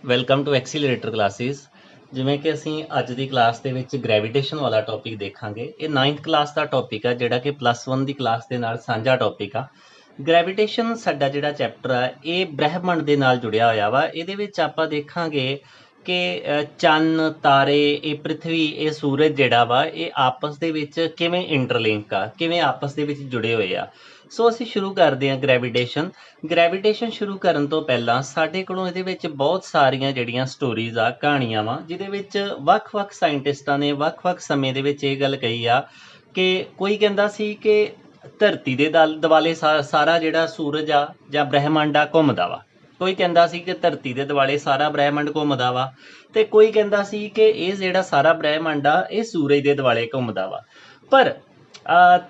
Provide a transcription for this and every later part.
Welcome to ਐਕਸੀਲਰੇਟਰ classes. ਜਿਵੇਂ ਕਿ ਅਸੀਂ ਅੱਜ ਦੀ ਕਲਾਸ ਦੇ ਵਿੱਚ ਗ੍ਰੈਵੀਟੇਸ਼ਨ ਵਾਲਾ ਟੌਪਿਕ ਦੇਖਾਂਗੇ। ਇਹ 9th ਕਲਾਸ ਦਾ ਟੌਪਿਕ ਆ, ਜਿਹੜਾ ਕਿ +1 ਦੀ ਕਲਾਸ ਦੇ ਨਾਲ ਸਾਂਝਾ ਟੌਪਿਕ ਆ। ਗ੍ਰੈਵੀਟੇਸ਼ਨ ਸਾਡਾ ਜਿਹੜਾ ਚੈਪਟਰ ਆ, ਇਹ ਬ੍ਰਹਿਮੰਡ ਦੇ ਨਾਲ ਜੁੜਿਆ ਹੋਇਆ ਵਾ। ਇਹਦੇ ਵਿੱਚ ਆਪਾਂ ਦੇਖਾਂਗੇ ਕਿ ਚੰਨ, ਤਾਰੇ, ਇਹ ਪ੍ਰਿਥਵੀ, ਇਹ ਸੂਰਜ ਜਿਹੜਾ ਵਾ, ਇਹ ਆਪਸ ਦੇ ਵਿੱਚ ਕਿਵੇਂ ਇੰਟਰਲਿੰਕ ਆ, ਕਿਵੇਂ ਆਪਸ ਦੇ ਵਿੱਚ ਜੁੜੇ ਹੋਏ ਆ। ਸੋ ਅਸੀਂ ਸ਼ੁਰੂ ਕਰਦੇ ਹਾਂ ਗ੍ਰੈਵੀਟੇਸ਼ਨ ਸ਼ੁਰੂ ਕਰਨ ਤੋਂ ਪਹਿਲਾਂ ਸਾਡੇ ਕੋਲੋਂ ਇਹਦੇ ਵਿੱਚ ਬਹੁਤ ਸਾਰੀਆਂ ਜਿਹੜੀਆਂ ਸਟੋਰੀਜ਼ ਆ, ਕਹਾਣੀਆਂ ਵਾ, ਜਿਹਦੇ ਵਿੱਚ ਵੱਖ-ਵੱਖ ਸਾਇੰਟਿਸਟਾਂ ਨੇ ਵੱਖ-ਵੱਖ ਸਮੇਂ ਦੇ ਵਿੱਚ ਇਹ ਗੱਲ ਕਹੀ ਆ ਕਿ ਕੋਈ ਕਹਿੰਦਾ ਸੀ ਕਿ ਧਰਤੀ ਦੇ ਦੁਆਲੇ ਸਾਰਾ ਜਿਹੜਾ ਸੂਰਜ ਆ ਜਾਂ ਬ੍ਰਹਿਮੰਡ ਆ ਘੁੰਮਦਾ ਵਾ। ਕੋਈ ਕਹਿੰਦਾ ਸੀ ਕਿ ਧਰਤੀ ਦੇ ਦੁਆਲੇ ਸਾਰਾ ਬ੍ਰਹਿਮੰਡ ਘੁੰਮਦਾ ਵਾ, ਤੇ ਕੋਈ ਕਹਿੰਦਾ ਸੀ ਕਿ ਇਹ ਜਿਹੜਾ ਸਾਰਾ ਬ੍ਰਹਿਮੰਡ ਆ ਇਹ ਸੂਰਜ ਦੇ ਦੁਆਲੇ ਘੁੰਮਦਾ ਵਾ। ਪਰ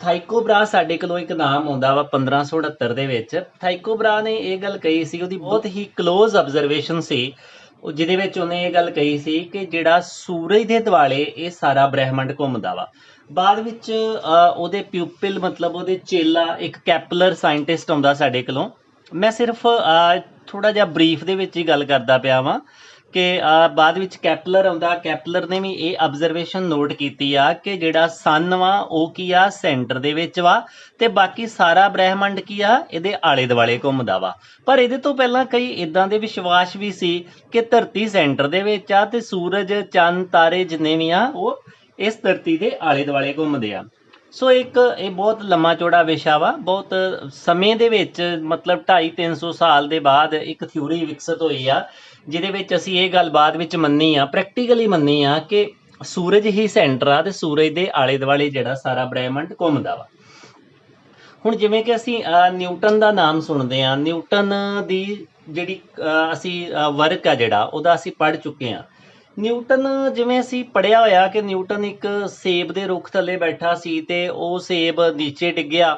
ਥਾਈਕੋ ਬਰਾ ਸਾਡੇ ਕੋਲੋਂ ਇੱਕ ਨਾਮ ਆਉਂਦਾ ਵਾ 1578 ਦੇ ਵਿੱਚ। ਥਾਈਕੋ ਬਰਾ ਨੇ ਇਹ ਗੱਲ ਕਹੀ ਸੀ, ਉਹਦੀ ਬਹੁਤ ਹੀ ਕਲੋਜ਼ ਆਬਜ਼ਰਵੇਸ਼ਨ ਸੀ, ਜਿਹਦੇ ਵਿੱਚ ਉਹਨੇ ਇਹ ਗੱਲ ਕਹੀ ਸੀ ਕਿ ਜਿਹੜਾ ਸੂਰਜ ਦੇ ਦੁਆਲੇ ਇਹ ਸਾਰਾ ਬ੍ਰਹਿਮੰਡ ਘੁੰਮਦਾ ਵਾ। ਬਾਅਦ ਵਿੱਚ ਉਹਦੇ ਪਿਊਪਿਲ, ਮਤਲਬ ਉਹਦੇ ਚੇਲਾ, ਇੱਕ ਕੈਪਲਰ ਸਾਇੰਟਿਸਟ ਆਉਂਦਾ ਸਾਡੇ ਕੋਲੋਂ। ਮੈਂ ਸਿਰਫ ਥੋੜਾ ਜਿਹਾ ਬਰੀਫ ਦੇ ਵਿੱਚ ਹੀ ਗੱਲ ਕਰਦਾ ਪਿਆ ਵਾਂ ਕਿ ਬਾਅਦ ਵਿੱਚ ਕੈਪਲਰ ਆਉਂਦਾ। ਕੈਪਲਰ ਨੇ ਵੀ ਇਹ ਆਬਜ਼ਰਵੇਸ਼ਨ ਨੋਟ ਕੀਤੀ ਆ ਕਿ ਜਿਹੜਾ ਸਨ ਵਾ ਉਹ ਕੀ ਆ, ਸੈਂਟਰ ਦੇ ਵਿੱਚ ਵਾ, ਤੇ ਬਾਕੀ ਸਾਰਾ ਬ੍ਰਹਿਮੰਡ ਕੀ ਆ, ਇਹਦੇ ਆਲੇ ਦੁਆਲੇ ਘੁੰਮਦਾ ਵਾ। ਪਰ ਇਹਦੇ ਤੋਂ ਪਹਿਲਾਂ ਕਈ ਇਦਾਂ ਦੇ ਵਿਸ਼ਵਾਸ ਵੀ ਸੀ ਕਿ ਧਰਤੀ ਸੈਂਟਰ ਦੇ ਵਿੱਚ ਆ ਤੇ ਸੂਰਜ, ਚੰਨ, ਤਾਰੇ ਜਿੰਨੇ ਵੀ ਆ ਉਹ ਇਸ ਧਰਤੀ ਦੇ ਆਲੇ ਦੁਆਲੇ ਘੁੰਮਦੇ ਆ। ਸੋ ਇਹ ਬਹੁਤ ਲੰਮਾ ਚੌੜਾ ਵਿਸ਼ਾ ਵਾ। ਬਹੁਤ ਸਮੇਂ ਦੇ ਵਿੱਚ, ਮਤਲਬ 250-300 ਸਾਲ ਦੇ ਬਾਅਦ ਇੱਕ ਥਿਊਰੀ ਵਿਕਸਿਤ ਹੋਈ ਆ, ਜਿਹਦੇ ਵਿੱਚ ਅਸੀਂ ਇਹ ਗੱਲ ਬਾਅਦ ਵਿੱਚ ਮੰਨੀ ਆ, ਪ੍ਰੈਕਟੀਕਲੀ ਮੰਨੀ ਆ, ਕਿ ਸੂਰਜ ਹੀ ਸੈਂਟਰ ਆ ਤੇ ਸੂਰਜ ਦੇ ਆਲੇ ਦੁਆਲੇ ਜਿਹੜਾ ਸਾਰਾ ਬ੍ਰਹਿਮੰਡ ਘੁੰਮਦਾ ਵਾ। ਹੁਣ ਜਿਵੇਂ ਕਿ ਅਸੀਂ ਨਿਊਟਨ ਦਾ ਨਾਮ ਸੁਣਦੇ ਆ, ਨਿਊਟਨ ਦੀ ਜਿਹੜੀ ਅਸੀਂ ਵਰਕ ਆ ਜਿਹੜਾ ਉਹਦਾ ਅਸੀਂ ਪੜ੍ਹ ਚੁੱਕੇ ਆ। ਨਿਊਟਨ, ਜਿਵੇਂ ਅਸੀਂ ਪੜ੍ਹਿਆ ਹੋਇਆ ਕਿ ਨਿਊਟਨ ਇੱਕ ਸੇਬ ਦੇ ਰੁੱਖ ਥੱਲੇ ਬੈਠਾ ਸੀ ਤੇ ਉਹ ਸੇਬ ਨੀਚੇ ਡਿੱਗਿਆ,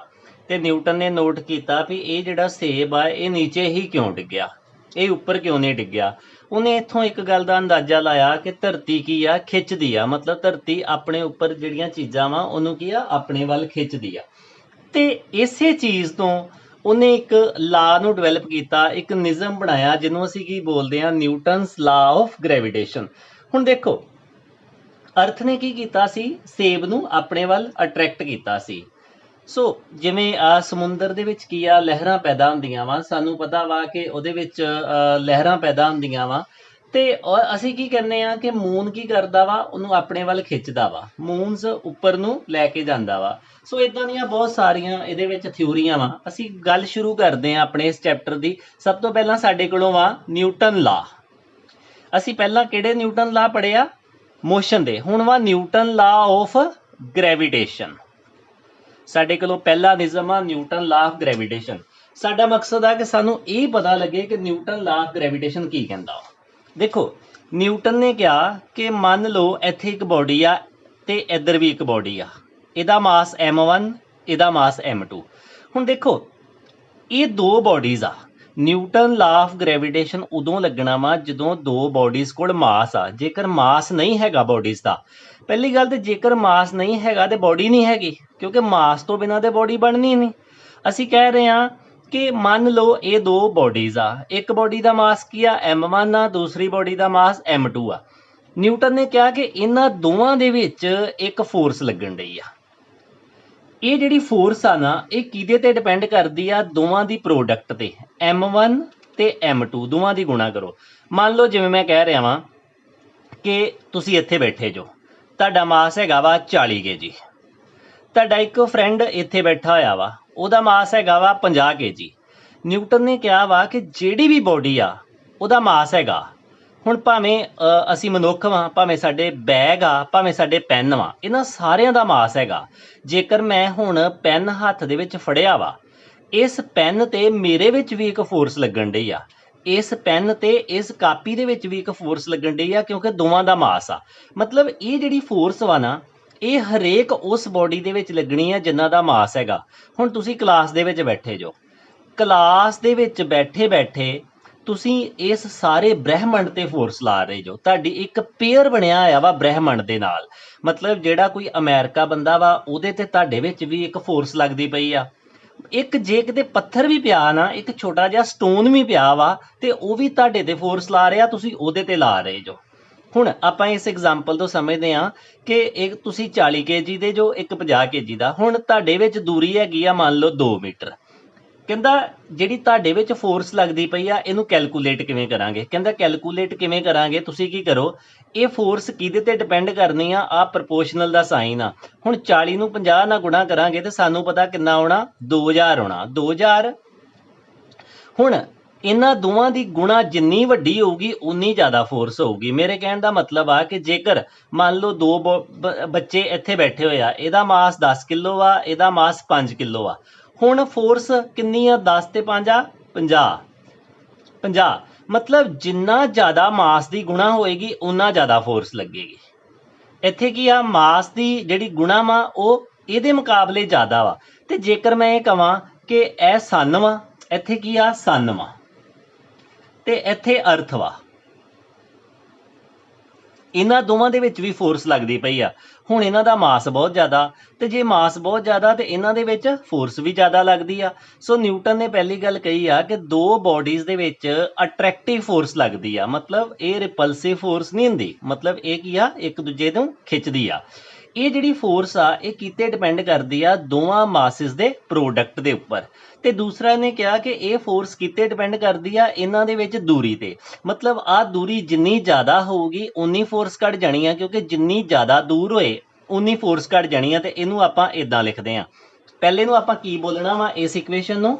ਤੇ ਨਿਊਟਨ ਨੇ ਨੋਟ ਕੀਤਾ ਵੀ ਇਹ ਜਿਹੜਾ ਸੇਬ ਆ ਇਹ ਨੀਚੇ ਹੀ ਕਿਉਂ ਡਿੱਗਿਆ, ਇਹ ਉੱਪਰ ਕਿਉਂ ਨਹੀਂ ਡਿੱਗਿਆ। ਉਹਨੇ ਇੱਥੋਂ ਇੱਕ ਗੱਲ ਦਾ ਅੰਦਾਜ਼ਾ ਲਾਇਆ ਕਿ ਧਰਤੀ ਕੀ ਆ, ਖਿੱਚਦੀ ਆ, ਮਤਲਬ ਧਰਤੀ ਆਪਣੇ ਉੱਪਰ ਜਿਹੜੀਆਂ ਚੀਜ਼ਾਂ ਵਾ ਉਹਨੂੰ ਕੀ ਆ, ਆਪਣੇ ਵੱਲ ਖਿੱਚਦੀ ਆ। ਤੇ ਇਸੇ ਚੀਜ਼ ਤੋਂ ਉਹਨੇ ਇੱਕ ਲਾ ਨੂੰ ਡਿਵੈਲਪ ਕੀਤਾ, ਇੱਕ ਨਿਯਮ ਬਣਾਇਆ, ਜਿਹਨੂੰ ਅਸੀਂ ਕੀ ਬੋਲਦੇ ਹਾਂ, ਨਿਊਟਨਸ ਲਾ ਆਫ ਗ੍ਰੈਵੀਟੇਸ਼ਨ। ਹੁਣ ਦੇਖੋ, ਅਰਥ ਨੇ ਕੀ ਕੀਤਾ ਸੀ, ਸੇਬ ਨੂੰ ਆਪਣੇ ਵੱਲ ਅਟਰੈਕਟ ਕੀਤਾ ਸੀ। ਸੋ ਜਿਵੇਂ ਸਮੁੰਦਰ ਦੇ ਵਿੱਚ ਕੀ ਆ, ਲਹਿਰਾਂ ਪੈਦਾ ਹੁੰਦੀਆਂ ਵਾ, ਸਾਨੂੰ ਪਤਾ ਵਾ ਕਿ ਉਹਦੇ ਵਿੱਚ ਲਹਿਰਾਂ ਪੈਦਾ ਹੁੰਦੀਆਂ ਵਾ, ਤੇ ਅਸੀਂ ਕੀ ਕਹਿੰਦੇ ਆ ਕਿ ਮੂਨ ਕੀ ਕਰਦਾ ਵਾ, ਉਹਨੂੰ ਆਪਣੇ ਵੱਲ ਖਿੱਚਦਾ ਵਾ, ਮੂਨਸ ਉੱਪਰ ਨੂੰ ਲੈ ਕੇ ਜਾਂਦਾ ਵਾ। ਸੋ ਇਦਾਂ ਦੀਆਂ ਬਹੁਤ ਸਾਰੀਆਂ ਇਹਦੇ ਵਿੱਚ ਥਿਊਰੀਆਂ ਵਾ। ਅਸੀਂ ਗੱਲ ਸ਼ੁਰੂ ਕਰਦੇ ਹਾਂ ਆਪਣੇ ਇਸ ਚੈਪਟਰ ਦੀ। ਸਭ ਤੋਂ ਪਹਿਲਾਂ ਸਾਡੇ ਕੋਲੋਂ ਵਾ ਨਿਊਟਨ ਲਾ। ਅਸੀਂ ਪਹਿਲਾਂ ਕਿਹੜੇ ਨਿਊਟਨ ਲਾ ਪੜ੍ਹਿਆ, ਮੋਸ਼ਨ ਦੇ। ਹੁਣ ਵਾ ਨਿਊਟਨ ਲਾ ਆਫ ਗ੍ਰੈਵੀਟੇਸ਼ਨ। ਸਾਡੇ ਕੋਲੋਂ ਪਹਿਲਾ ਨਿਯਮ ਆ ਨਿਊਟਨ ਲਾ ਆਫ ਗ੍ਰੈਵੀਟੇਸ਼ਨ। ਸਾਡਾ ਮਕਸਦ ਆ ਕਿ ਸਾਨੂੰ ਇਹ ਪਤਾ ਲੱਗੇ ਕਿ ਨਿਊਟਨ ਲਾ ਆਫ ਗ੍ਰੈਵੀਟੇਸ਼ਨ ਕੀ ਕਹਿੰਦਾ। ਦੇਖੋ, ਨਿਊਟਨ ਨੇ ਕਿਹਾ ਕਿ ਮੰਨ ਲਓ ਇੱਥੇ ਇੱਕ ਬੋਡੀ ਆ ਤੇ ਇੱਧਰ ਵੀ ਇੱਕ ਬੋਡੀ ਆ, ਇਹਦਾ ਮਾਸ m1, ਇਹਦਾ ਮਾਸ m2। ਹੁਣ ਦੇਖੋ, ਇਹ ਦੋ ਬੋਡੀਜ਼ ਆ। ਨਿਊਟਨ ਲਾ ਆਫ ਗ੍ਰੈਵੀਟੇਸ਼ਨ ਉਦੋਂ ਲੱਗਣਾ ਵਾ ਜਦੋਂ ਦੋ ਬੋਡੀਜ਼ ਕੋਲ ਮਾਸ ਆ। ਜੇਕਰ ਮਾਸ ਨਹੀਂ ਹੈਗਾ ਬੋਡੀਜ਼ ਦਾ, ਪਹਿਲੀ ਗੱਲ ਤੇ ਜੇਕਰ ਮਾਸ ਨਹੀਂ ਹੈਗਾ ਤੇ ਬੋਡੀ ਨਹੀਂ ਹੈਗੀ, ਕਿਉਂਕਿ ਮਾਸ ਤੋਂ ਬਿਨਾਂ ਤੇ ਬੋਡੀ ਬਣਨੀ ਨਹੀਂ। ਅਸੀਂ ਕਹਿ ਰਹੇ ਹਾਂ ਕਿ ਮੰਨ ਲਓ ਇਹ ਦੋ ਬੋਡੀਜ਼ ਆ, ਇੱਕ ਬੋਡੀ ਦਾ ਮਾਸ ਕੀ ਆ, m1 ਆ, ਦੂਸਰੀ ਬੋਡੀ ਦਾ ਮਾਸ m2 ਆ। ਨਿਊਟਨ ਨੇ ਕਿਹਾ ਕਿ ਇਹਨਾਂ ਦੋਵਾਂ ਦੇ ਵਿੱਚ ਇੱਕ ਫੋਰਸ ਲੱਗਣ ਡਈ ਆ। ਇਹ ਜਿਹੜੀ ਫੋਰਸ ਆ ਨਾ, ਇਹ ਕਿਹਦੇ ਤੇ ਡਿਪੈਂਡ ਕਰਦੀ ਆ, ਦੋਵਾਂ ਦੀ ਪ੍ਰੋਡਕਟ ਤੇ, m1 ਤੇ m2 ਦੋਵਾਂ ਦੀ ਗੁਣਾ ਕਰੋ। ਮੰਨ ਲਓ ਜਿਵੇਂ ਮੈਂ ਕਹਿ ਰਿਹਾ ਵਾਂ ਕਿ ਤੁਸੀਂ ਇੱਥੇ ਬੈਠੇ ਜੋ, ਤੁਹਾਡਾ ਮਾਸ ਹੈਗਾ ਵਾ 40 kg। ਤੁਹਾਡਾ ਇੱਕ ਫਰੈਂਡ ਇੱਥੇ ਬੈਠਾ ਹੋਇਆ ਵਾ, ਉਹਦਾ ਮਾਸ ਹੈਗਾ ਵਾ 50 kg। ਨਿਊਟਨ ਨੇ ਕਿਹਾ ਵਾ ਕਿ ਜਿਹੜੀ ਵੀ ਬੋਡੀ ਆ ਉਹਦਾ ਮਾਸ ਹੈਗਾ, ਹੁਣ ਭਾਵੇਂ ਅਸੀਂ ਮਨੁੱਖ ਵਾਂ, ਭਾਵੇਂ ਸਾਡੇ ਬੈਗ ਆ, ਭਾਵੇਂ ਸਾਡੇ ਪੈਨ ਵਾ, ਇਹਨਾਂ ਸਾਰਿਆਂ ਦਾ ਮਾਸ ਹੈਗਾ। ਜੇਕਰ ਮੈਂ ਹੁਣ ਪੈਨ ਹੱਥ ਦੇ ਵਿੱਚ ਫੜਿਆ ਵਾ, ਇਸ ਪੈਨ ਤੇ ਮੇਰੇ ਵਿੱਚ ਵੀ ਇੱਕ ਫੋਰਸ ਲੱਗਣ ਡਈ ਆ, ਇਸ ਪੈਨ ਤੇ ਇਸ ਕਾਪੀ ਦੇ ਵਿੱਚ ਵੀ ਇੱਕ ਫੋਰਸ ਲੱਗਣ ਡਈ ਆ, ਕਿਉਂਕਿ ਦੋਵਾਂ ਦਾ ਮਾਸ ਆ। ਮਤਲਬ ਇਹ ਜਿਹੜੀ ਫੋਰਸ ਵਾ ਨਾ, ਇਹ ਹਰੇਕ ਉਸ ਬੋਡੀ ਦੇ ਵਿੱਚ ਲੱਗਣੀ ਆ ਜਿਨ੍ਹਾਂ ਦਾ ਮਾਸ ਹੈਗਾ। ਹੁਣ ਤੁਸੀਂ ਕਲਾਸ ਦੇ ਵਿੱਚ ਬੈਠੇ ਜੋ, ਕਲਾਸ ਦੇ ਵਿੱਚ ਬੈਠੇ ਬੈਠੇ ਤੁਸੀਂ ਇਸ ਸਾਰੇ ਬ੍ਰਹਿਮੰਡ ਤੇ ਫੋਰਸ ਲਾ ਰਹੇ ਜੋ। ਤੁਹਾਡੀ ਇੱਕ ਪੇਅਰ ਬਣਿਆ ਹੋਇਆ ਵਾ ਬ੍ਰਹਿਮੰਡ ਦੇ ਨਾਲ। ਮਤਲਬ ਜਿਹੜਾ ਕੋਈ ਅਮਰੀਕਾ ਬੰਦਾ ਵਾ, ਉਹਦੇ ਤੇ ਤੁਹਾਡੇ ਵਿੱਚ ਵੀ ਇੱਕ ਫੋਰਸ ਲੱਗਦੀ ਪਈ ਆ। ਇੱਕ ਜੇ ਕਿਤੇ ਪੱਥਰ ਵੀ ਪਿਆ ਨਾ, ਇੱਕ ਛੋਟਾ ਜਿਹਾ ਸਟੋਨ ਵੀ ਪਿਆ ਵਾ ਤੇ ਉਹ ਵੀ ਤੁਹਾਡੇ ਤੇ ਫੋਰਸ ਲਾ ਰਿਹਾ, ਤੁਸੀਂ ਉਹਦੇ ਤੇ ਲਾ ਰਹੇ ਜੋ। ਹੁਣ ਆਪਾਂ ਇਸ ਐਗਜ਼ਾਮਪਲ ਤੋਂ ਸਮਝਦੇ ਹਾਂ ਕਿ ਇੱਕ ਤੁਸੀਂ 40 kg ਦੇ ਜੋ, ਇੱਕ 50 kg ਦਾ। ਹੁਣ ਤੁਹਾਡੇ ਵਿੱਚ ਦੂਰੀ ਹੈਗੀ ਆ ਮੰਨ ਲਓ 2 ਮੀਟਰ। ਕਹਿੰਦਾ ਜਿਹੜੀ ਤੁਹਾਡੇ ਵਿੱਚ ਫੋਰਸ ਲੱਗਦੀ ਪਈ ਆ ਇਹਨੂੰ ਕੈਲਕੂਲੇਟ ਕਿਵੇਂ ਕਰਾਂਗੇ। ਕਹਿੰਦਾ ਕੈਲਕੂਲੇਟ ਕਿਵੇਂ ਕਰਾਂਗੇ, ਤੁਸੀਂ ਕੀ ਕਰੋ, ਇਹ ਫੋਰਸ ਕਿਹਦੇ ਤੇ ਡਿਪੈਂਡ ਕਰਨੀ ਆ ਪ੍ਰਪੋਰਸ਼ਨਲ ਦਾ ਸਾਈਨ ਆ। ਹੁਣ 40 ਨੂੰ 50 ਨਾਲ ਗੁਣਾ ਕਰਾਂਗੇ ਤੇ ਸਾਨੂੰ ਪਤਾ ਕਿੰਨਾ ਆਉਣਾ, 2000 ਆਉਣਾ, 2000। ਹੁਣ ਇਹਨਾਂ ਦੋਵਾਂ ਦੀ ਗੁਣਾ ਜਿੰਨੀ ਵੱਡੀ ਹੋਊਗੀ ਉਨੀ ਜ਼ਿਆਦਾ ਫੋਰਸ ਹੋਊਗੀ। ਮੇਰੇ ਕਹਿਣ ਦਾ ਮਤਲਬ ਆ ਕਿ ਜੇਕਰ ਮੰਨ ਲਓ ਦੋ ਬੱਚੇ ਇੱਥੇ ਬੈਠੇ ਹੋਏ ਆ, ਇਹਦਾ ਮਾਸ 10 ਕਿਲੋ ਆ, ਇਹਦਾ ਮਾਸ 5 ਕਿਲੋ ਆ। ਹੁਣ ਫੋਰਸ ਕਿੰਨੀ ਆ, 10 ਤੇ 5 ਆ 50, 50। ਮਤਲਬ ਜਿੰਨਾ ਜ਼ਿਆਦਾ ਮਾਸ ਦੀ ਗੁਣਾ ਹੋਏਗੀ ਉਨਾ ਜ਼ਿਆਦਾ ਫੋਰਸ ਲੱਗੇਗੀ। ਇੱਥੇ ਕੀ ਆ, ਮਾਸ ਦੀ ਜਿਹੜੀ ਗੁਣਾ ਵਾ ਉਹ ਇਹਦੇ ਮੁਕਾਬਲੇ ਜ਼ਿਆਦਾ ਵਾ। ਤੇ ਜੇਕਰ ਮੈਂ ਇਹ ਕਹਾਂ ਕਿ ਇਹ ਸਨ ਵਾ, ਇੱਥੇ ਕੀ ਆ, ਸਨ ਵਾ, ਤੇ ਇੱਥੇ ਅਰਥ ਵਾ, ਇਹਨਾਂ ਦੋਵਾਂ ਦੇ ਵਿੱਚ ਵੀ ਫੋਰਸ ਲੱਗਦੀ ਪਈ ਆ। ਹੁਣ ਇਹਨਾਂ ਦਾ ਮਾਸ ਬਹੁਤ ਜ਼ਿਆਦਾ, ਤੇ ਜੇ ਮਾਸ ਬਹੁਤ ਜ਼ਿਆਦਾ ਤੇ ਇਹਨਾਂ ਦੇ ਵਿੱਚ ਫੋਰਸ ਵੀ ਜ਼ਿਆਦਾ ਲੱਗਦੀ ਆ। ਸੋ ਨਿਊਟਨ ਨੇ ਪਹਿਲੀ ਗੱਲ ਕਹੀ ਆ ਕਿ ਦੋ ਬਾਡੀਜ਼ ਦੇ ਵਿੱਚ ਅਟਰੈਕਟਿਵ ਫੋਰਸ ਲੱਗਦੀ ਆ, ਮਤਲਬ ਇਹ ਰਿਪਲਸਿਵ ਫੋਰਸ ਨਹੀਂ ਹੁੰਦੀ, ਮਤਲਬ ਇਹ ਕੀ ਆ, ਇੱਕ ਦੂਜੇ ਨੂੰ ਖਿੱਚਦੀ ਆ। ਇਹ ਜਿਹੜੀ ਫੋਰਸ ਆ ਇਹ ਕਿਤੇ ਡਿਪੈਂਡ ਕਰਦੀ ਆ ਦੋਵਾਂ ਮਾਸਿਸ ਦੇ ਪ੍ਰੋਡਕਟ ਦੇ ਉੱਪਰ। ਤੇ ਦੂਸਰਾ ਨੇ ਕਿਹਾ ਕਿ ਇਹ ਫੋਰਸ ਕਿਤੇ ਡਿਪੈਂਡ ਕਰਦੀ ਆ ਇਹਨਾਂ ਦੇ ਵਿੱਚ ਦੂਰੀ ਤੇ, ਮਤਲਬ ਆਹ ਦੂਰੀ ਜਿੰਨੀ ਜ਼ਿਆਦਾ ਹੋਊਗੀ ਉਨੀ ਫੋਰਸ ਘਟ ਜਾਣੀ ਆ, ਕਿਉਂਕਿ ਜਿੰਨੀ ਜ਼ਿਆਦਾ ਦੂਰ ਹੋਏ ਉਨੀ ਫੋਰਸ ਘਟ ਜਾਣੀ ਆ। ਤੇ ਇਹਨੂੰ ਆਪਾਂ ਇਦਾਂ ਲਿਖਦੇ ਆ, ਪਹਿਲੇ ਨੂੰ ਆਪਾਂ ਕੀ ਬੋਲਣਾ ਵਾ, ਇਸ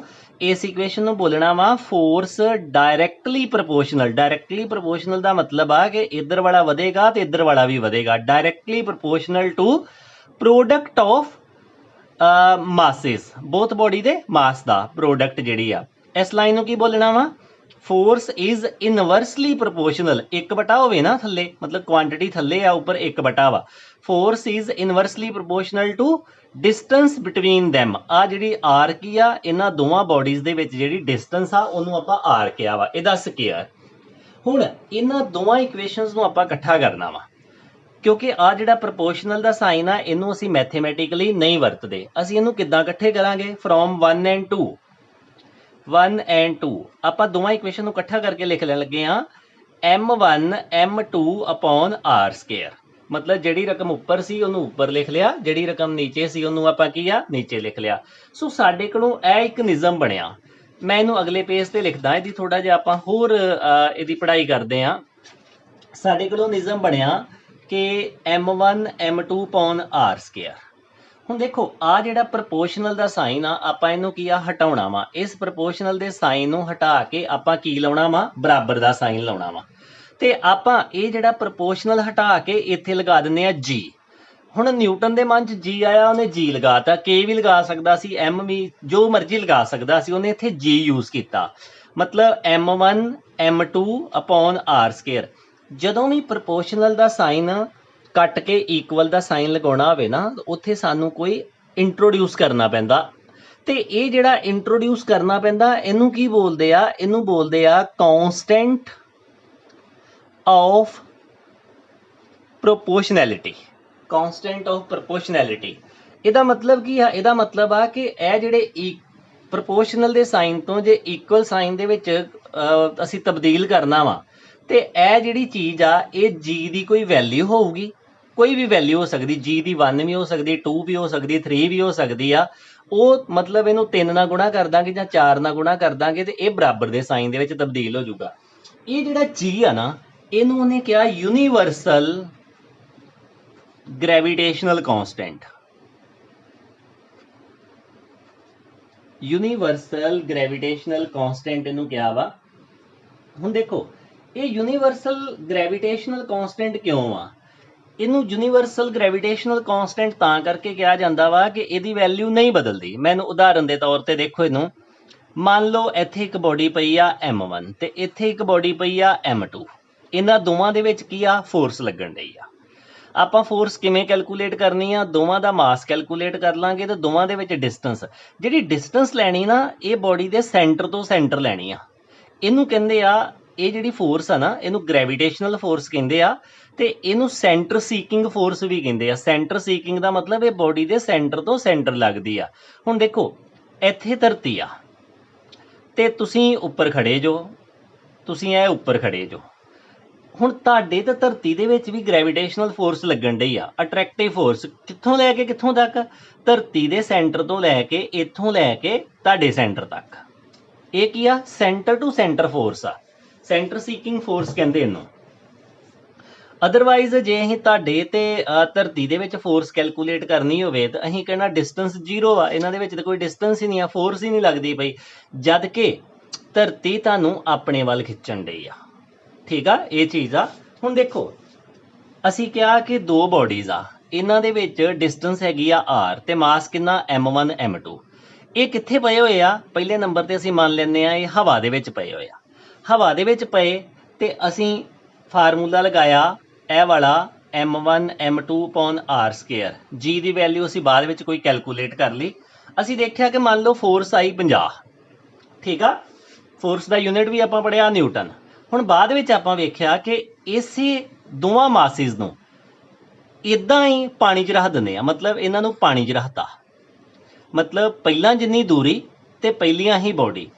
ਇਕੁਏਸ਼ਨ ਨੂੰ ਬੋਲਣਾ ਵਾ ਫੋਰਸ ਡਾਇਰੈਕਟਲੀ ਪ੍ਰਪੋਰਸ਼ਨਲ। ਡਾਇਰੈਕਟਲੀ ਪ੍ਰਪੋਰਸ਼ਨਲ ਦਾ ਮਤਲਬ ਆ ਕਿ ਇੱਧਰ ਵਾਲਾ ਵਧੇਗਾ ਤੇ ਇੱਧਰ ਵਾਲਾ ਵੀ ਵਧੇਗਾ, directly proportional to product of masses, both body ਦੇ ਮਾਸ ਦਾ ਪ੍ਰੋਡਕਟ ਜਿਹੜੀ ਆ। ਇਸ ਲਾਈਨ ਨੂੰ ਕੀ ਬੋਲਣਾ ਵਾ, ਫੋਰਸ ਇਜ਼ ਇਨਵਰਸਲੀ ਪ੍ਰਪੋਰਸ਼ਨਲ। 1/, ਹੋਵੇ ਨਾ ਥੱਲੇ, ਮਤਲਬ ਕੁਆਂਟਿਟੀ ਥੱਲੇ ਆ, ਉੱਪਰ 1/। ਵਾ। Force is inversely proportional to distance between them। ਆ ਜਿਹੜੀ ਆਰ ਕੀ ਆ, ਇਹਨਾਂ ਦੋਵਾਂ ਬਾਡੀਜ਼ ਦੇ ਵਿੱਚ ਜਿਹੜੀ ਡਿਸਟੈਂਸ ਆ ਉਹਨੂੰ ਆਪਾਂ ਆਰ ਕਿਹਾ ਵਾ, ਇਹਦਾ ਸਕੁਅਰ। ਹੁਣ ਇਹਨਾਂ ਦੋਵਾਂ ਇਕੁਏਸ਼ਨਸ ਨੂੰ ਆਪਾਂ ਇਕੱਠਾ ਕਰਨਾ ਵਾ, ਕਿਉਂਕਿ ਆ ਜਿਹੜਾ ਪ੍ਰਪੋਰਸ਼ਨਲ ਦਾ ਸਾਈਨ ਆ ਇਹਨੂੰ ਅਸੀਂ ਮੈਥਮੈਟਿਕਲੀ ਨਹੀਂ ਵਰਤਦੇ। ਅਸੀਂ ਇਹਨੂੰ ਕਿੱਦਾਂ ਇਕੱਠੇ ਕਰਾਂਗੇ, ਫਰੋਮ 1 and 2। 1 and 2 ਆਪਾਂ ਦੋਵਾਂ ਇਕੁਏਸ਼ਨ ਨੂੰ ਇਕੱਠਾ ਕਰਕੇ ਲਿਖ ਲੈਣ ਲੱਗੇ ਆ, m1 m2 upon r square. ਮਤਲਬ ਜਿਹੜੀ ਰਕਮ ਉੱਪਰ ਸੀ ਉਹਨੂੰ ਉੱਪਰ ਲਿਖ ਲਿਆ, ਜਿਹੜੀ ਰਕਮ ਨੀਚੇ ਸੀ ਉਹਨੂੰ ਆਪਾਂ ਕੀ ਆ, ਨੀਚੇ ਲਿਖ ਲਿਆ। ਸੋ ਸਾਡੇ ਕੋਲੋਂ ਇਹ ਇੱਕ ਨਿਯਮ ਬਣਿਆ। ਮੈਂ ਇਹਨੂੰ ਅਗਲੇ ਪੇਜ ਤੇ ਲਿਖਦਾ, ਇਹਦੀ ਥੋੜਾ ਜਿਹਾ ਆਪਾਂ ਹੋਰ ਇਹਦੀ ਪੜ੍ਹਾਈ ਕਰਦੇ ਆ। ਸਾਡੇ ਕੋਲੋਂ ਨਿਯਮ ਬਣਿਆ ਕਿ m1 m2 upon r square. ਹੁਣ ਦੇਖੋ ਆ ਜਿਹੜਾ ਪ੍ਰਪੋਰਸ਼ਨਲ ਦਾ ਸਾਈਨ ਆ, ਆਪਾਂ ਇਹਨੂੰ ਕੀ ਆ, ਹਟਾਉਣਾ ਵਾ। ਇਸ ਪ੍ਰਪੋਰਸ਼ਨਲ ਦੇ ਸਾਈਨ ਨੂੰ ਹਟਾ ਕੇ ਆਪਾਂ ਕੀ ਲਾਉਣਾ ਵਾ, ਬਰਾਬਰ ਦਾ ਸਾਈਨ ਲਾਉਣਾ ਵਾ। ਤੇ ਆਪਾਂ ਇਹ ਜਿਹੜਾ ਪ੍ਰਪੋਰਸ਼ਨਲ ਹਟਾ ਕੇ ਇੱਥੇ ਲਗਾ ਦਿੰਦੇ ਆ ਜੀ। ਹੁਣ ਨਿਊਟਨ ਦੇ ਮਨ 'ਚ ਜੀ ਆਇਆ, ਉਹਨੇ ਜੀ ਲਗਾਤਾ, ਕੇ ਵੀ ਲਗਾ ਸਕਦਾ ਸੀ, ਐਮ ਵੀ, ਜੋ ਮਰਜ਼ੀ ਲਗਾ ਸਕਦਾ ਸੀ, ਉਹਨੇ ਇੱਥੇ ਜੀ ਯੂਜ਼ ਕੀਤਾ। ਮਤਲਬ m1 m2 upon r square. ਜਦੋਂ ਵੀ ਪ੍ਰਪੋਰਸ਼ਨਲ ਦਾ ਸਾਈਨ ਕੱਟ ਕੇ ਇਕੁਅਲ ਦਾ ਸਾਈਨ ਲਗਾਉਣਾ ਹੋਵੇ ਨਾ, ਉੱਥੇ ਸਾਨੂੰ ਕੋਈ ਇੰਟਰੋਡਿਊਸ ਕਰਨਾ ਪੈਂਦਾ। ਤੇ ਇਹ ਜਿਹੜਾ ਇੰਟਰੋਡਿਊਸ ਕਰਨਾ ਪੈਂਦਾ ਇਹਨੂੰ ਕੀ ਬੋਲਦੇ ਆ, ਇਹਨੂੰ ਬੋਲਦੇ ਆ ਕਾਂਸਟੈਂਟ ਆਫ ਪ੍ਰੋਪੋਰਸ਼ਨੈਲਿਟੀ। ਕਾਂਸਟੈਂਟ ਆਫ ਪ੍ਰੋਪੋਰਸ਼ਨੈਲਿਟੀ ਇਹਦਾ ਮਤਲਬ ਕੀ ਆ, ਇਹਦਾ ਮਤਲਬ ਆ ਕਿ ਇਹ ਜਿਹੜੇ ਪ੍ਰਪੋਰਸ਼ਨਲ ਦੇ ਸਾਈਨ ਤੋਂ ਜੇ ਇਕੁਅਲ ਸਾਈਨ ਦੇ ਵਿੱਚ ਅਸੀਂ ਤਬਦੀਲ ਕਰਨਾ ਵਾ, ਤੇ ਇਹ ਜਿਹੜੀ ਚੀਜ਼ ਆ ਇਹ ਜੀ ਦੀ ਕੋਈ ਵੈਲਿਊ ਹੋਊਗੀ, ਕੋਈ ਵੀ ਵੈਲਿਊ ਹੋ ਸਕਦੀ, ਜੀ ਦੀ 1 ਵੀ ਹੋ ਸਕਦੀ, 2 ਵੀ ਹੋ ਸਕਦੀ, 3 ਵੀ ਹੋ ਸਕਦੀ ਆ। ਉਹ ਮਤਲਬ ਇਹਨੂੰ 3 ਨਾਲ ਗੁਣਾ ਕਰ ਦਾਂਗੇ ਜਾਂ 4 ਨਾਲ ਗੁਣਾ ਕਰ ਦਾਂਗੇ ਤੇ ਇਹ ਬਰਾਬਰ ਦੇ ਸਾਈਨ ਦੇ ਵਿੱਚ ਤਬਦੀਲ ਹੋ ਜਾਊਗਾ। ਇਹ ਜਿਹੜਾ ਜੀ ਆ ਨਾ, ਇਹਨੂੰ ਉਹਨੇ ਕਿਹਾ universal gravitational constant. Universal gravitational constant ਇਹਨੂੰ ਕਿਹਾ ਵਾ। ਹੁਣ ਦੇਖੋ ਇਹ ਯੂਨੀਵਰਸਲ ਗ੍ਰੈਵਿਟੇਸ਼ਨਲ ਕਾਂਸਟੈਂਟ ਕਿਉਂ ਆ, ਇਹਨੂੰ ਯੂਨੀਵਰਸਲ ਗ੍ਰੈਵਿਟੇਸ਼ਨਲ ਕਾਂਸਟੈਂਟ ਤਾਂ ਕਰਕੇ ਕਿਹਾ ਜਾਂਦਾ ਵਾ ਕਿ ਇਹਦੀ ਵੈਲਿਊ ਨਹੀਂ ਬਦਲਦੀ। ਮੈਨੂੰ ਉਦਾਹਰਨ ਦੇ ਤੌਰ ਤੇ ਦੇਖੋ, ਇਹਨੂੰ ਮੰਨ ਲਓ ਇੱਥੇ ਇੱਕ ਬੋਡੀ ਪਈ ਆ m1 ਤੇ ਇੱਥੇ ਇੱਕ ਬੋਡੀ ਪਈ ਆ m2। ਇਹਨਾਂ ਦੋਵਾਂ ਦੇ ਵਿੱਚ ਕੀ ਆ, ਫੋਰਸ ਲੱਗਣ ਡਈ ਆ। ਆਪਾਂ ਫੋਰਸ ਕਿਵੇਂ ਕੈਲਕੂਲੇਟ ਕਰਨੀ ਆ, ਦੋਵਾਂ ਦਾ ਮਾਸ ਕੈਲਕੂਲੇਟ ਕਰ ਲਾਂਗੇ ਤੇ ਦੋਵਾਂ ਦੇ ਵਿੱਚ ਡਿਸਟੈਂਸ। ਜਿਹੜੀ ਡਿਸਟੈਂਸ ਲੈਣੀ ਨਾ, ਇਹ ਬੋਡੀ ਦੇ ਸੈਂਟਰ ਤੋਂ ਸੈਂਟਰ ਲੈਣੀ ਆ। ਇਹਨੂੰ ਕਹਿੰਦੇ ਆ, ਇਹ ਜਿਹੜੀ ਫੋਰਸ ਆ ਨਾ, ਇਹਨੂੰ ਗ੍ਰੈਵਿਟੇਸ਼ਨਲ ਫੋਰਸ ਕਹਿੰਦੇ ਆ, ਤੇ ਇਹਨੂੰ ਸੈਂਟਰ ਸੀਕਿੰਗ ਫੋਰਸ ਵੀ ਕਹਿੰਦੇ ਆ। ਸੈਂਟਰ ਸੀਕਿੰਗ ਦਾ ਮਤਲਬ ਇਹ ਬੋਡੀ ਦੇ ਸੈਂਟਰ ਤੋਂ ਸੈਂਟਰ ਲੱਗਦੀ ਆ। ਹੁਣ ਦੇਖੋ ਇੱਥੇ ਧਰਤੀ ਆ ਤੇ ਤੁਸੀਂ ਉੱਪਰ ਖੜੇ ਜੋ, ਤੁਸੀਂ ਇਹ ਉੱਪਰ ਖੜੇ ਜੋ। ਹੁਣ ਤੁਹਾਡੇ ਤੇ ਧਰਤੀ ਦੇ ਵਿੱਚ ਵੀ ਗ੍ਰੈਵੀਟੇਸ਼ਨਲ ਫੋਰਸ ਲੱਗਣ ਡਈ ਆ, ਅਟਰੈਕਟਿਵ ਫੋਰਸ। ਕਿੱਥੋਂ ਲੈ ਕੇ ਕਿੱਥੋਂ ਤੱਕ? ਧਰਤੀ ਦੇ ਸੈਂਟਰ ਤੋਂ ਲੈ ਕੇ ਇੱਥੋਂ ਲੈ ਕੇ ਤੁਹਾਡੇ ਸੈਂਟਰ ਤੱਕ। ਇਹ ਕੀ ਆ? ਸੈਂਟਰ ਟੂ ਸੈਂਟਰ ਫੋਰਸ ਆ, ਸੈਂਟਰ ਸੀਕਿੰਗ ਫੋਰਸ ਕਹਿੰਦੇ ਇਹਨੂੰ। ਅਦਰਵਾਈਜ਼ ਜੇ ਅਸੀਂ ਤੁਹਾਡੇ ਤੇ ਧਰਤੀ ਦੇ ਵਿੱਚ ਫੋਰਸ ਕੈਲਕੂਲੇਟ ਕਰਨੀ ਹੋਵੇ ਤਾਂ ਅਸੀਂ ਕਹਿਣਾ ਡਿਸਟੈਂਸ 0 ਆ, ਇਹਨਾਂ ਦੇ ਵਿੱਚ ਤਾਂ ਕੋਈ ਡਿਸਟੈਂਸ ਹੀ ਨਹੀਂ ਆ, ਫੋਰਸ ਹੀ ਨਹੀਂ ਲੱਗਦੀ ਪਈ, ਜਦ ਕਿ ਧਰਤੀ ਤੁਹਾਨੂੰ ਆਪਣੇ ਵੱਲ ਖਿੱਚਣ ਡਈ ਆ। ਠੀਕ ਆ, ਇਹ ਚੀਜ਼ ਆ। ਹੁਣ ਦੇਖੋ, ਅਸੀਂ ਕਿਹਾ ਕਿ ਦੋ ਬਾਡੀਜ਼ ਆ, ਇਹਨਾਂ ਦੇ ਵਿੱਚ ਡਿਸਟੈਂਸ ਹੈਗੀ ਆ r ਤੇ ਮਾਸ ਕਿੰਨਾ? m1 m2। ਇਹ ਕਿੱਥੇ ਪਏ ਹੋਏ ਆ? ਪਹਿਲੇ ਨੰਬਰ ਤੇ ਅਸੀਂ ਮੰਨ ਲੈਂਦੇ ਆ ਇਹ ਹਵਾ ਦੇ ਵਿੱਚ ਪਏ ਹੋਏ ਆ। ਹਵਾ ਦੇ ਵਿੱਚ ਪਏ ਤੇ ਅਸੀਂ ਫਾਰਮੂਲਾ ਲਗਾਇਆ ਇਹ ਵਾਲਾ m1 m2 upon r square. g ਦੀ ਵੈਲਿਊ ਅਸੀਂ ਬਾਅਦ ਵਿੱਚ ਕੋਈ ਕੈਲਕੂਲੇਟ ਕਰ ਲਈ। ਅਸੀਂ ਦੇਖਿਆ ਕਿ ਮੰਨ ਲਓ ਫੋਰਸ ਆਈ 50। ਠੀਕ ਆ, ਫੋਰਸ ਦਾ ਯੂਨਿਟ ਵੀ ਆਪਾਂ ਪੜਿਆ ਨਿਊਟਨ। ਹੁਣ ਬਾਅਦ ਵਿੱਚ ਆਪਾਂ ਵੇਖਿਆ ਕਿ ਇਸੇ ਦੋਵਾਂ ਮਾਸਿਸ ਨੂੰ ਇਦਾਂ ਹੀ ਪਾਣੀ 'ਚ ਰੱਖ ਦਿੰਦੇ ਆ, ਮਤਲਬ ਇਹਨਾਂ ਨੂੰ ਪਾਣੀ 'ਚ ਰੱਖਤਾ। ਮਤਲਬ ਪਹਿਲਾਂ ਜਿੰਨੀ ਦੂਰੀ ਤੇ ਪਹਿਲੀਆਂ ਹੀ ਬੋਡੀ।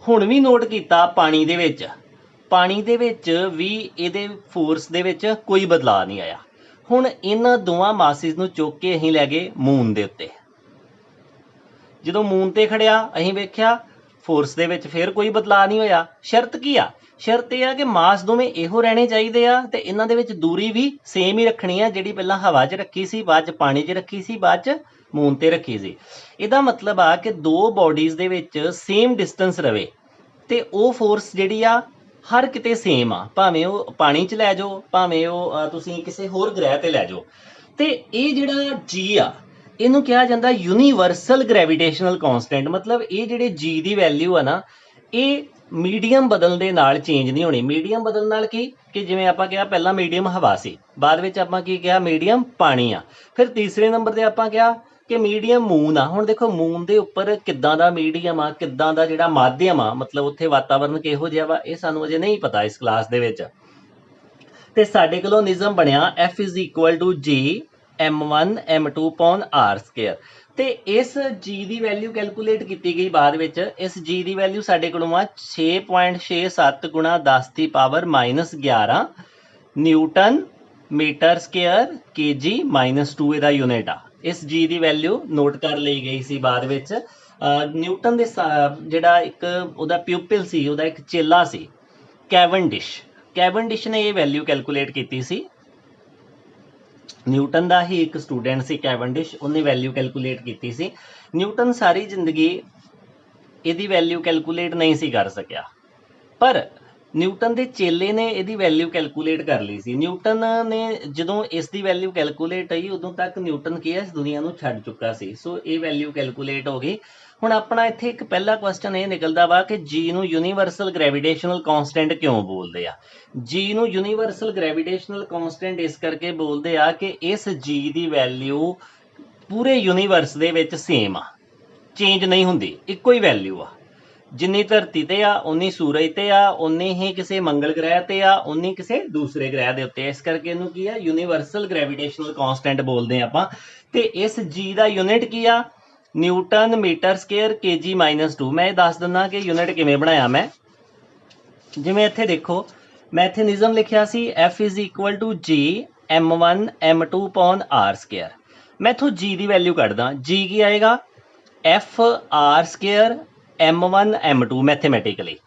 ਹੁਣ ਵੀ ਨੋਟ ਕੀਤਾ ਪਾਣੀ ਦੇ ਵਿੱਚ ਵੀ ਇਹਦੇ ਫੋਰਸ ਦੇ ਵਿੱਚ ਕੋਈ ਬਦਲਾਅ ਨਹੀਂ ਆਇਆ। ਹੁਣ ਇਹਨਾਂ ਦੋਵਾਂ ਮਾਸਿਸ ਨੂੰ ਚੁੱਕ ਕੇ ਅਸੀਂ ਲੈ ਗਏ ਮੂਨ ਦੇ ਉੱਤੇ। ਜਦੋਂ ਮੂਨ ਤੇ ਖੜਿਆ ਅਸੀਂ ਵੇਖਿਆ ਫੋਰਸ ਦੇ ਵਿੱਚ ਫਿਰ ਕੋਈ ਬਦਲਾਅ ਨਹੀਂ ਹੋਇਆ। ਸ਼ਰਤ ਕੀ ਆ? ਸ਼ਰਤ ਇਹ ਆ ਕਿ ਮਾਸ ਦੋਵੇਂ ਇਹੋ ਰਹਿਣੇ ਚਾਹੀਦੇ ਆ ਤੇ ਇਹਨਾਂ ਦੇ ਵਿੱਚ ਦੂਰੀ ਵੀ ਸੇਮ ਹੀ ਰੱਖਣੀ ਆ, ਜਿਹੜੀ ਪਹਿਲਾਂ ਹਵਾ 'ਚ ਰੱਖੀ ਸੀ, ਬਾਅਦ 'ਚ ਪਾਣੀ 'ਚ ਰੱਖੀ ਸੀ, ਬਾਅਦ 'ਚ ਮੂਨ ਤੇ ਰੱਖੀ ਸੀ। ਇਹਦਾ ਮਤਲਬ ਆ ਕਿ ਦੋ ਬਾਡੀਜ਼ ਦੇ ਵਿੱਚ ਸੇਮ ਡਿਸਟੈਂਸ ਰਵੇ ਤੇ ਉਹ ਫੋਰਸ ਜਿਹੜੀ ਆ ਹਰ ਕਿਤੇ ਸੇਮ ਆ, ਭਾਵੇਂ ਉਹ ਪਾਣੀ 'ਚ ਲੈ ਜਾਓ, ਭਾਵੇਂ ਉਹ ਤੁਸੀਂ ਕਿਸੇ ਹੋਰ ਗ੍ਰਹਿ ਤੇ ਲੈ ਜਾਓ। ਤੇ ਇਹ ਜਿਹੜਾ ਜੀ ਆ ਇਹਨੂੰ ਕਿਹਾ ਜਾਂਦਾ ਯੂਨੀਵਰਸਲ ਗ੍ਰੈਵੀਟੇਸ਼ਨਲ ਕਾਂਸਟੈਂਟ। ਮਤਲਬ ਇਹ ਜਿਹੜੇ ਜੀ ਦੀ ਵੈਲਿਊ ਆ ਨਾ, ਇਹ ਮੀਡੀਅਮ ਬਦਲਣ ਦੇ ਨਾਲ ਚੇਂਜ ਨਹੀਂ ਹੋਣੀ। ਮੀਡੀਅਮ ਬਦਲਣ ਨਾਲ ਕੀ ਕਿ ਜਿਵੇਂ ਆਪਾਂ ਕਿਹਾ ਪਹਿਲਾਂ ਮੀਡੀਅਮ ਹਵਾ ਸੀ, ਬਾਅਦ ਵਿੱਚ ਆਪਾਂ ਕੀ ਕਿਹਾ? ਮੀਡੀਅਮ ਪਾਣੀ ਆ। ਫਿਰ ਤੀਸਰੇ ਨੰਬਰ ਤੇ ਆਪਾਂ ਕਿਹਾ ਕਿ ਮੀਡੀਅਮ ਮੂਨ ਆ। ਹੁਣ ਦੇਖੋ ਮੂਨ ਦੇ ਉੱਪਰ ਕਿੱਦਾਂ ਦਾ ਮੀਡੀਅਮ ਆ, ਕਿੱਦਾਂ ਦਾ ਜਿਹੜਾ ਮਾਧਿਅਮ ਆ, ਮਤਲਬ ਉੱਥੇ ਵਾਤਾਵਰਨ ਕਿਹੋ ਜਿਹਾ ਵਾ, ਇਹ ਸਾਨੂੰ ਅਜੇ ਨਹੀਂ ਪਤਾ ਇਸ ਕਲਾਸ ਦੇ ਵਿੱਚ। ਤੇ ਸਾਡੇ ਕੋਲੋਂ ਨਿਯਮ ਬਣਿਆ F = G m1 m2 upon r square. ਤੇ ਇਸ g ਦੀ ਵੈਲਿਊ ਕੈਲਕੂਲੇਟ ਕੀਤੀ ਗਈ ਬਾਅਦ ਵਿੱਚ। ਇਸ g ਦੀ ਵੈਲਿਊ ਸਾਡੇ ਕੋਲੋਂ ਆ 6.67 ਗੁਣਾ 10 ਦੀ power -11 newton metre square kg -2 ਇਹਦਾ ਯੂਨਿਟ ਆ। ਇਸ g ਦੀ ਵੈਲਿਊ ਨੋਟ ਕਰ ਲਈ ਗਈ ਸੀ ਬਾਅਦ ਵਿੱਚ। ਨਿਊਟਨ ਦੇ ਜਿਹੜਾ ਇੱਕ ਉਹਦਾ ਪਿਊਪਿਲ ਸੀ, ਉਹਦਾ ਇੱਕ ਚੇਲਾ ਸੀ ਕੈਵਨਡਿਸ਼ ਨੇ ਇਹ ਵੈਲਿਊ ਕੈਲਕੂਲੇਟ ਕੀਤੀ ਸੀ। ਨਿਊਟਨ ਦਾ ਹੀ ਇੱਕ ਸਟੂਡੈਂਟ ਸੀ ਕੈਵਨਡਿਸ਼, ਉਹਨੇ ਵੈਲਿਊ ਕੈਲਕੂਲੇਟ ਕੀਤੀ ਸੀ। ਨਿਊਟਨ ਸਾਰੀ ਜ਼ਿੰਦਗੀ ਇਹਦੀ ਵੈਲਿਊ ਕੈਲਕੂਲੇਟ ਨਹੀਂ ਸੀ ਕਰ ਸਕਿਆ, ਪਰ ਨਿਊਟਨ ਦੇ ਚੇਲੇ ਨੇ ਇਹਦੀ ਵੈਲਿਊ ਕੈਲਕੂਲੇਟ ਕਰ ਲਈ ਸੀ। ਨਿਊਟਨ ਨੇ ਜਦੋਂ ਇਸ ਦੀ ਵੈਲਿਊ ਕੈਲਕੂਲੇਟ ਹੋਈ ਉਦੋਂ ਤੱਕ ਨਿਊਟਨ ਕੀ ਹੈ, ਇਸ ਦੁਨੀਆ ਨੂੰ ਛੱਡ ਚੁੱਕਾ ਸੀ। ਸੋ ਇਹ ਵੈਲਿਊ ਕੈਲਕੂਲੇਟ ਹੋ ਗਈ। ਹੁਣ ਆਪਣਾ ਇੱਥੇ ਇੱਕ ਪਹਿਲਾ ਕੁਐਸਚਨ ਇਹ ਨਿਕਲਦਾ ਵਾ ਕਿ ਜੀ ਨੂੰ ਯੂਨੀਵਰਸਲ ਗ੍ਰੈਵੀਟੇਸ਼ਨਲ ਕਾਂਸਟੈਂਟ ਕਿਉਂ ਬੋਲਦੇ ਆ? ਜੀ ਨੂੰ ਯੂਨੀਵਰਸਲ ਗ੍ਰੈਵੀਟੇਸ਼ਨਲ ਕਾਂਸਟੈਂਟ ਇਸ ਕਰਕੇ ਬੋਲਦੇ ਆ ਕਿ ਇਸ ਜੀ ਦੀ ਵੈਲਿਊ ਪੂਰੇ ਯੂਨੀਵਰਸ ਦੇ ਵਿੱਚ ਸੇਮ ਆ, ਚੇਂਜ ਨਹੀਂ ਹੁੰਦੀ, ਇੱਕੋ ਹੀ ਵੈਲਿਊ ਆ। ਜਿੰਨੀ ਧਰਤੀ ਤੇ ਆ ਉਨੀ ਸੂਰਜ ਤੇ ਆ, ਉਨੀ ਹੀ ਕਿਸੇ ਮੰਗਲ ਗ੍ਰਹਿ ਤੇ ਆ, ਉਨੀ ਕਿਸੇ ਦੂਸਰੇ ਗ੍ਰਹਿ ਦੇ ਉੱਤੇ। ਇਸ ਕਰਕੇ ਇਹਨੂੰ ਕੀ ਆ? ਯੂਨੀਵਰਸਲ ਗ੍ਰੈਵੀਟੇਸ਼ਨਲ ਕਾਂਸਟੈਂਟ ਬੋਲਦੇ ਆਪਾਂ। ਤੇ ਇਸ ਜੀ ਦਾ ਯੂਨਿਟ ਕੀ ਆ? Newton metre square kg -2। ਮੈਂ ਇਹ ਦੱਸ ਦਿੰਦਾ ਕਿ ਯੂਨਿਟ ਕਿਵੇਂ ਬਣਾਇਆ ਮੈਂ। ਜਿਵੇਂ ਇੱਥੇ ਦੇਖੋ, ਮੈਂ ਇੱਥੇ ਨਿਯਮ ਲਿਖਿਆ ਸੀ F = G m1 m2 upon r square. ਮੈਂ ਇੱਥੋਂ g ਦੀ ਵੈਲਿਊ ਕੱਢਦਾ। g ਕੀ ਆਏਗਾ? F r square m1 m2 ਮੈਥਮੈਟਿਕਲੀ।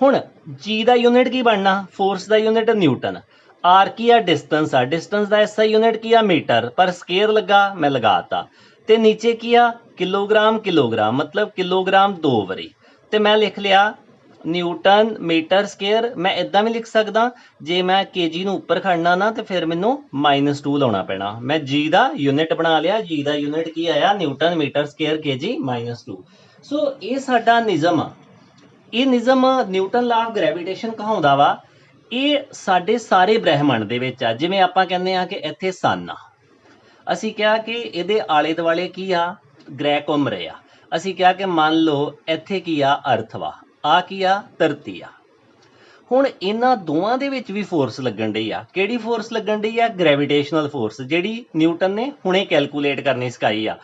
ਹੁਣ g ਦਾ ਯੂਨਿਟ ਕੀ ਬਣਨਾ? ਫੋਰਸ ਦਾ ਯੂਨਿਟ ਨਿਊਟਨ। r ਕੀ ਆ? ਡਿਸਟੈਂਸ ਆ। ਡਿਸਟੈਂਸ ਦਾ ਐਸਾ ਯੂਨਿਟ ਕੀ ਆ? ਮੀਟਰ। ਪਰ ਸਕੁਅਰ ਲੱਗਾ, ਮੈਂ ਲਗਾਤਾ। ਤੇ ਨੀਚੇ ਕੀ ਆ? ਕਿਲੋਗ੍ਰਾਮ, ਮਤਲਬ ਕਿਲੋਗ੍ਰਾਮ 2 ਵਾਰੀ। ਤੇ ਮੈਂ ਲਿਖ ਲਿਆ ਨਿਊਟਨ ਮੀਟਰ ਸਕੁਅਰ। ਮੈਂ ਇਦਾਂ ਵੀ ਲਿਖ ਸਕਦਾ, ਜੇ ਮੈਂ kg ਨੂੰ ਉੱਪਰ ਖੜਨਾ ਨਾ ਤੇ ਫਿਰ ਮੈਨੂੰ -2 ਲਾਉਣਾ ਪੈਣਾ। ਮੈਂ g ਦਾ ਯੂਨਿਟ ਬਣਾ ਲਿਆ। g ਦਾ ਯੂਨਿਟ ਕੀ ਆਇਆ? Newton metre square kg -2। So ਇਹ ਸਾਡਾ ਨਿਯਮ ਆ। ਇਹ ਨਿਯਮ ਨਿਊਟਨ ਲਾ ਆਫ ਗ੍ਰੈਵੀਟੇਸ਼ਨ ਕਹਾਉਂਦਾ ਵਾ। ਇਹ ਸਾਡੇ ਸਾਰੇ ਬ੍ਰਹਿਮੰਡ ਦੇ ਵਿੱਚ ਆ। ਜਿਵੇਂ ਆਪਾਂ ਕਹਿੰਦੇ ਆ ਕਿ ਇੱਥੇ ਸਨ ਆ, ਅਸੀਂ ਕਿਹਾ ਕਿ ਇਹਦੇ ਆਲੇ ਦੁਆਲੇ ਕੀ ਆ? ਗ੍ਰਹਿ ਘੁੰਮ ਰਹੇ ਆ। ਅਸੀਂ ਕਿਹਾ ਕਿ ਮੰਨ ਲਓ ਇੱਥੇ ਕੀ ਆ? ਅਰਥ ਵਾ। ਆ ਕੀ ਆ? ਧਰਤੀ ਆ। ਹੁਣ ਇਹਨਾਂ ਦੋਵਾਂ ਦੇ ਵਿੱਚ ਵੀ ਫੋਰਸ ਲੱਗਣ ਡਈ ਆ। ਕਿਹੜੀ ਫੋਰਸ ਲੱਗਣ ਡਈ ਆ? ਗ੍ਰੈਵੀਟੇਸ਼ਨਲ ਫੋਰਸ, ਜਿਹੜੀ ਨਿਊਟਨ ਨੇ ਹੁਣੇ ਕੈਲਕੂਲੇਟ ਕਰਨੀ ਸਿਖਾਈ ਆ।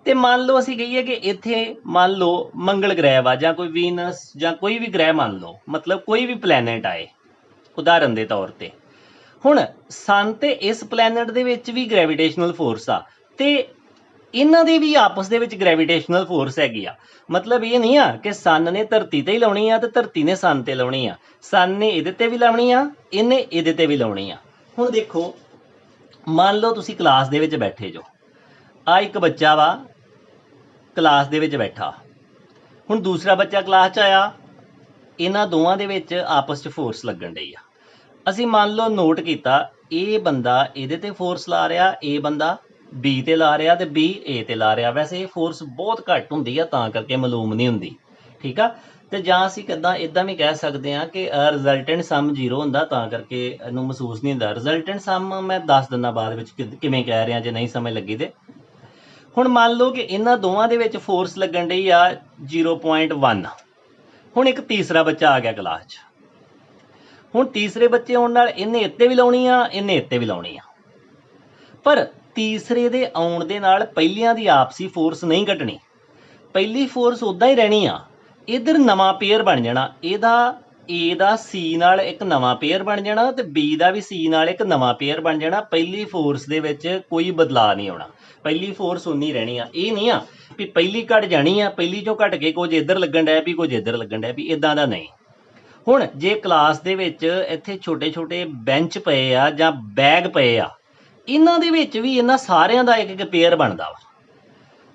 ਤੇ ਮੰਨ ਲਓ ਅਸੀਂ ਕਹੀਏ ਕਿ ਇੱਥੇ ਮੰਨ ਲਓ ਮੰਗਲ ਗ੍ਰਹਿ ਵਾ ਜਾਂ ਕੋਈ ਵੀਨਸ ਜਾਂ ਕੋਈ ਵੀ ਗ੍ਰਹਿ ਮੰਨ ਲਓ, ਮਤਲਬ ਕੋਈ ਵੀ ਪਲੈਨਟ ਆਏ ਉਦਾਹਰਨ ਦੇ ਤੌਰ ਤੇ। ਹੁਣ ਸਨ ਤੇ ਇਸ ਪਲੈਨਟ ਦੇ ਵਿੱਚ ਵੀ ਗ੍ਰੈਵੀਟੇਸ਼ਨਲ ਫੋਰਸ ਆ ਤੇ ਇਹਨਾਂ ਦੀ ਵੀ ਆਪਸ ਦੇ ਵਿੱਚ ਗ੍ਰੈਵੀਟੇਸ਼ਨਲ ਫੋਰਸ ਹੈਗੀ ਆ। ਮਤਲਬ ਇਹ ਨਹੀਂ ਆ ਕਿ ਸਨ ਨੇ ਧਰਤੀ ਤੇ ਹੀ ਲਾਉਣੀ ਆ ਤੇ ਧਰਤੀ ਨੇ ਸਨ ਤੇ ਲਾਉਣੀ ਆ, ਸਨ ਨੇ ਇਹਦੇ ਤੇ ਵੀ ਲਾਉਣੀ ਆ, ਇਹਨੇ ਇਹਦੇ ਤੇ ਵੀ ਲਾਉਣੀ ਆ। ਹੁਣ ਦੇਖੋ ਮੰਨ ਲਓ ਤੁਸੀਂ ਕਲਾਸ ਦੇ ਵਿੱਚ ਬੈਠੇ ਜੋ, ਆ ਇੱਕ ਬੱਚਾ ਵਾ ਕਲਾਸ ਦੇ ਵਿੱਚ ਬੈਠਾ, ਹੁਣ ਦੂਸਰਾ ਬੱਚਾ ਕਲਾਸ 'ਚ ਆਇਆ, ਇਹਨਾਂ ਦੋਵਾਂ ਦੇ ਵਿੱਚ ਆਪਸ 'ਚ ਫੋਰਸ ਲੱਗਣ ਡਈ ਆ। ਅਸੀਂ ਮੰਨ ਲਓ ਨੋਟ ਕੀਤਾ ਇਹ ਬੰਦਾ ਇਹਦੇ ਤੇ ਫੋਰਸ ਲਾ ਰਿਹਾ, ਇਹ ਬੰਦਾ ਬੀ ਤੇ ਲਾ ਰਿਹਾ ਤੇ ਬੀ ਏ ਤੇ ਲਾ ਰਿਹਾ। ਵੈਸੇ ਇਹ ਫੋਰਸ ਬਹੁਤ ਘੱਟ ਹੁੰਦੀ ਆ ਤਾਂ ਕਰਕੇ ਮਾਲੂਮ ਨਹੀਂ ਹੁੰਦੀ, ਠੀਕ ਆ। ਤੇ ਜਾਂ ਅਸੀਂ ਕਿੱਦਾਂ ਇੱਦਾਂ ਵੀ ਕਹਿ ਸਕਦੇ ਹਾਂ ਕਿ ਰਿਜ਼ਲਟੈਂਟ ਸਮ 0 ਹੁੰਦਾ ਤਾਂ ਕਰਕੇ ਇਹਨੂੰ ਮਹਿਸੂਸ ਨਹੀਂ ਹੁੰਦਾ। ਰਿਜ਼ਲਟੈਂਟ ਸਮ ਮੈਂ ਦੱਸ ਦਿੰਦਾ ਬਾਅਦ ਵਿੱਚ ਕਿਵੇਂ ਕਹਿ ਰਿਹਾ ਜੇ ਨਹੀਂ ਸਮਝ ਲੱਗੀ ਤੇ। ਹੁਣ ਮੰਨ ਲਓ ਕਿ ਇਹਨਾਂ ਦੋਵਾਂ ਦੇ ਵਿੱਚ ਫੋਰਸ ਲੱਗਣ ਡਈ ਆ 0.1। ਹੁਣ ਇੱਕ ਤੀਸਰਾ ਬੱਚਾ ਆ ਗਿਆ ਕਲਾਸ 'ਚ, ਹੁਣ ਤੀਸਰੇ ਬੱਚੇ ਆਉਣ ਨਾਲ ਇਹਨੇ ਇੱਥੇ ਵੀ ਲਾਉਣੀ ਆ, ਇਹਨੇ ਇੱਥੇ ਵੀ ਲਾਉਣੀ ਆ, ਪਰ ਤੀਸਰੇ ਦੇ ਆਉਣ ਦੇ ਨਾਲ ਪਹਿਲੀਆਂ ਦੀ ਆਪਸੀ ਫੋਰਸ ਨਹੀਂ ਘਟਣੀ, ਪਹਿਲੀ ਫੋਰਸ ਉੱਦਾਂ ਹੀ ਰਹਿਣੀ ਆ। ਇੱਧਰ ਨਵਾਂ ਪੇਅਰ ਬਣ ਜਾਣਾ, ਇਹਦਾ ਏ ਦਾ ਸੀ ਨਾਲ ਇੱਕ ਨਵਾਂ ਪੇਅਰ ਬਣ ਜਾਣਾ ਤੇ ਬੀ ਦਾ ਵੀ ਸੀ ਨਾਲ ਇੱਕ ਨਵਾਂ ਪੇਅਰ ਬਣ ਜਾਣਾ। ਪਹਿਲੀ ਫੋਰਸ ਦੇ ਵਿੱਚ ਕੋਈ ਬਦਲਾਅ ਨਹੀਂ ਆਉਣਾ, ਪਹਿਲੀ ਫੋਰਸ ਉਨੀ ਰਹਿਣੀ ਆ। ਇਹ ਨਹੀਂ ਆ ਵੀ ਪਹਿਲੀ ਘਟ ਜਾਣੀ ਆ, ਪਹਿਲੀ ਚੋਂ ਘਟ ਕੇ ਕੁਝ ਇੱਧਰ ਲੱਗਣ ਡਿਆ ਵੀ ਕੁਝ ਇੱਧਰ ਲੱਗਣ ਡਿਆ ਵੀ, ਇੱਦਾਂ ਦਾ ਨਹੀਂ। ਹੁਣ ਜੇ ਕਲਾਸ ਦੇ ਵਿੱਚ ਇੱਥੇ ਛੋਟੇ ਛੋਟੇ ਬੈਂਚ ਪਏ ਆ ਜਾਂ ਬੈਗ ਪਏ ਆ, ਇਹਨਾਂ ਦੇ ਵਿੱਚ ਵੀ ਇਹਨਾਂ ਸਾਰਿਆਂ ਦਾ ਇੱਕ ਇੱਕ ਪੇਅਰ ਬਣਦਾ ਵਾ।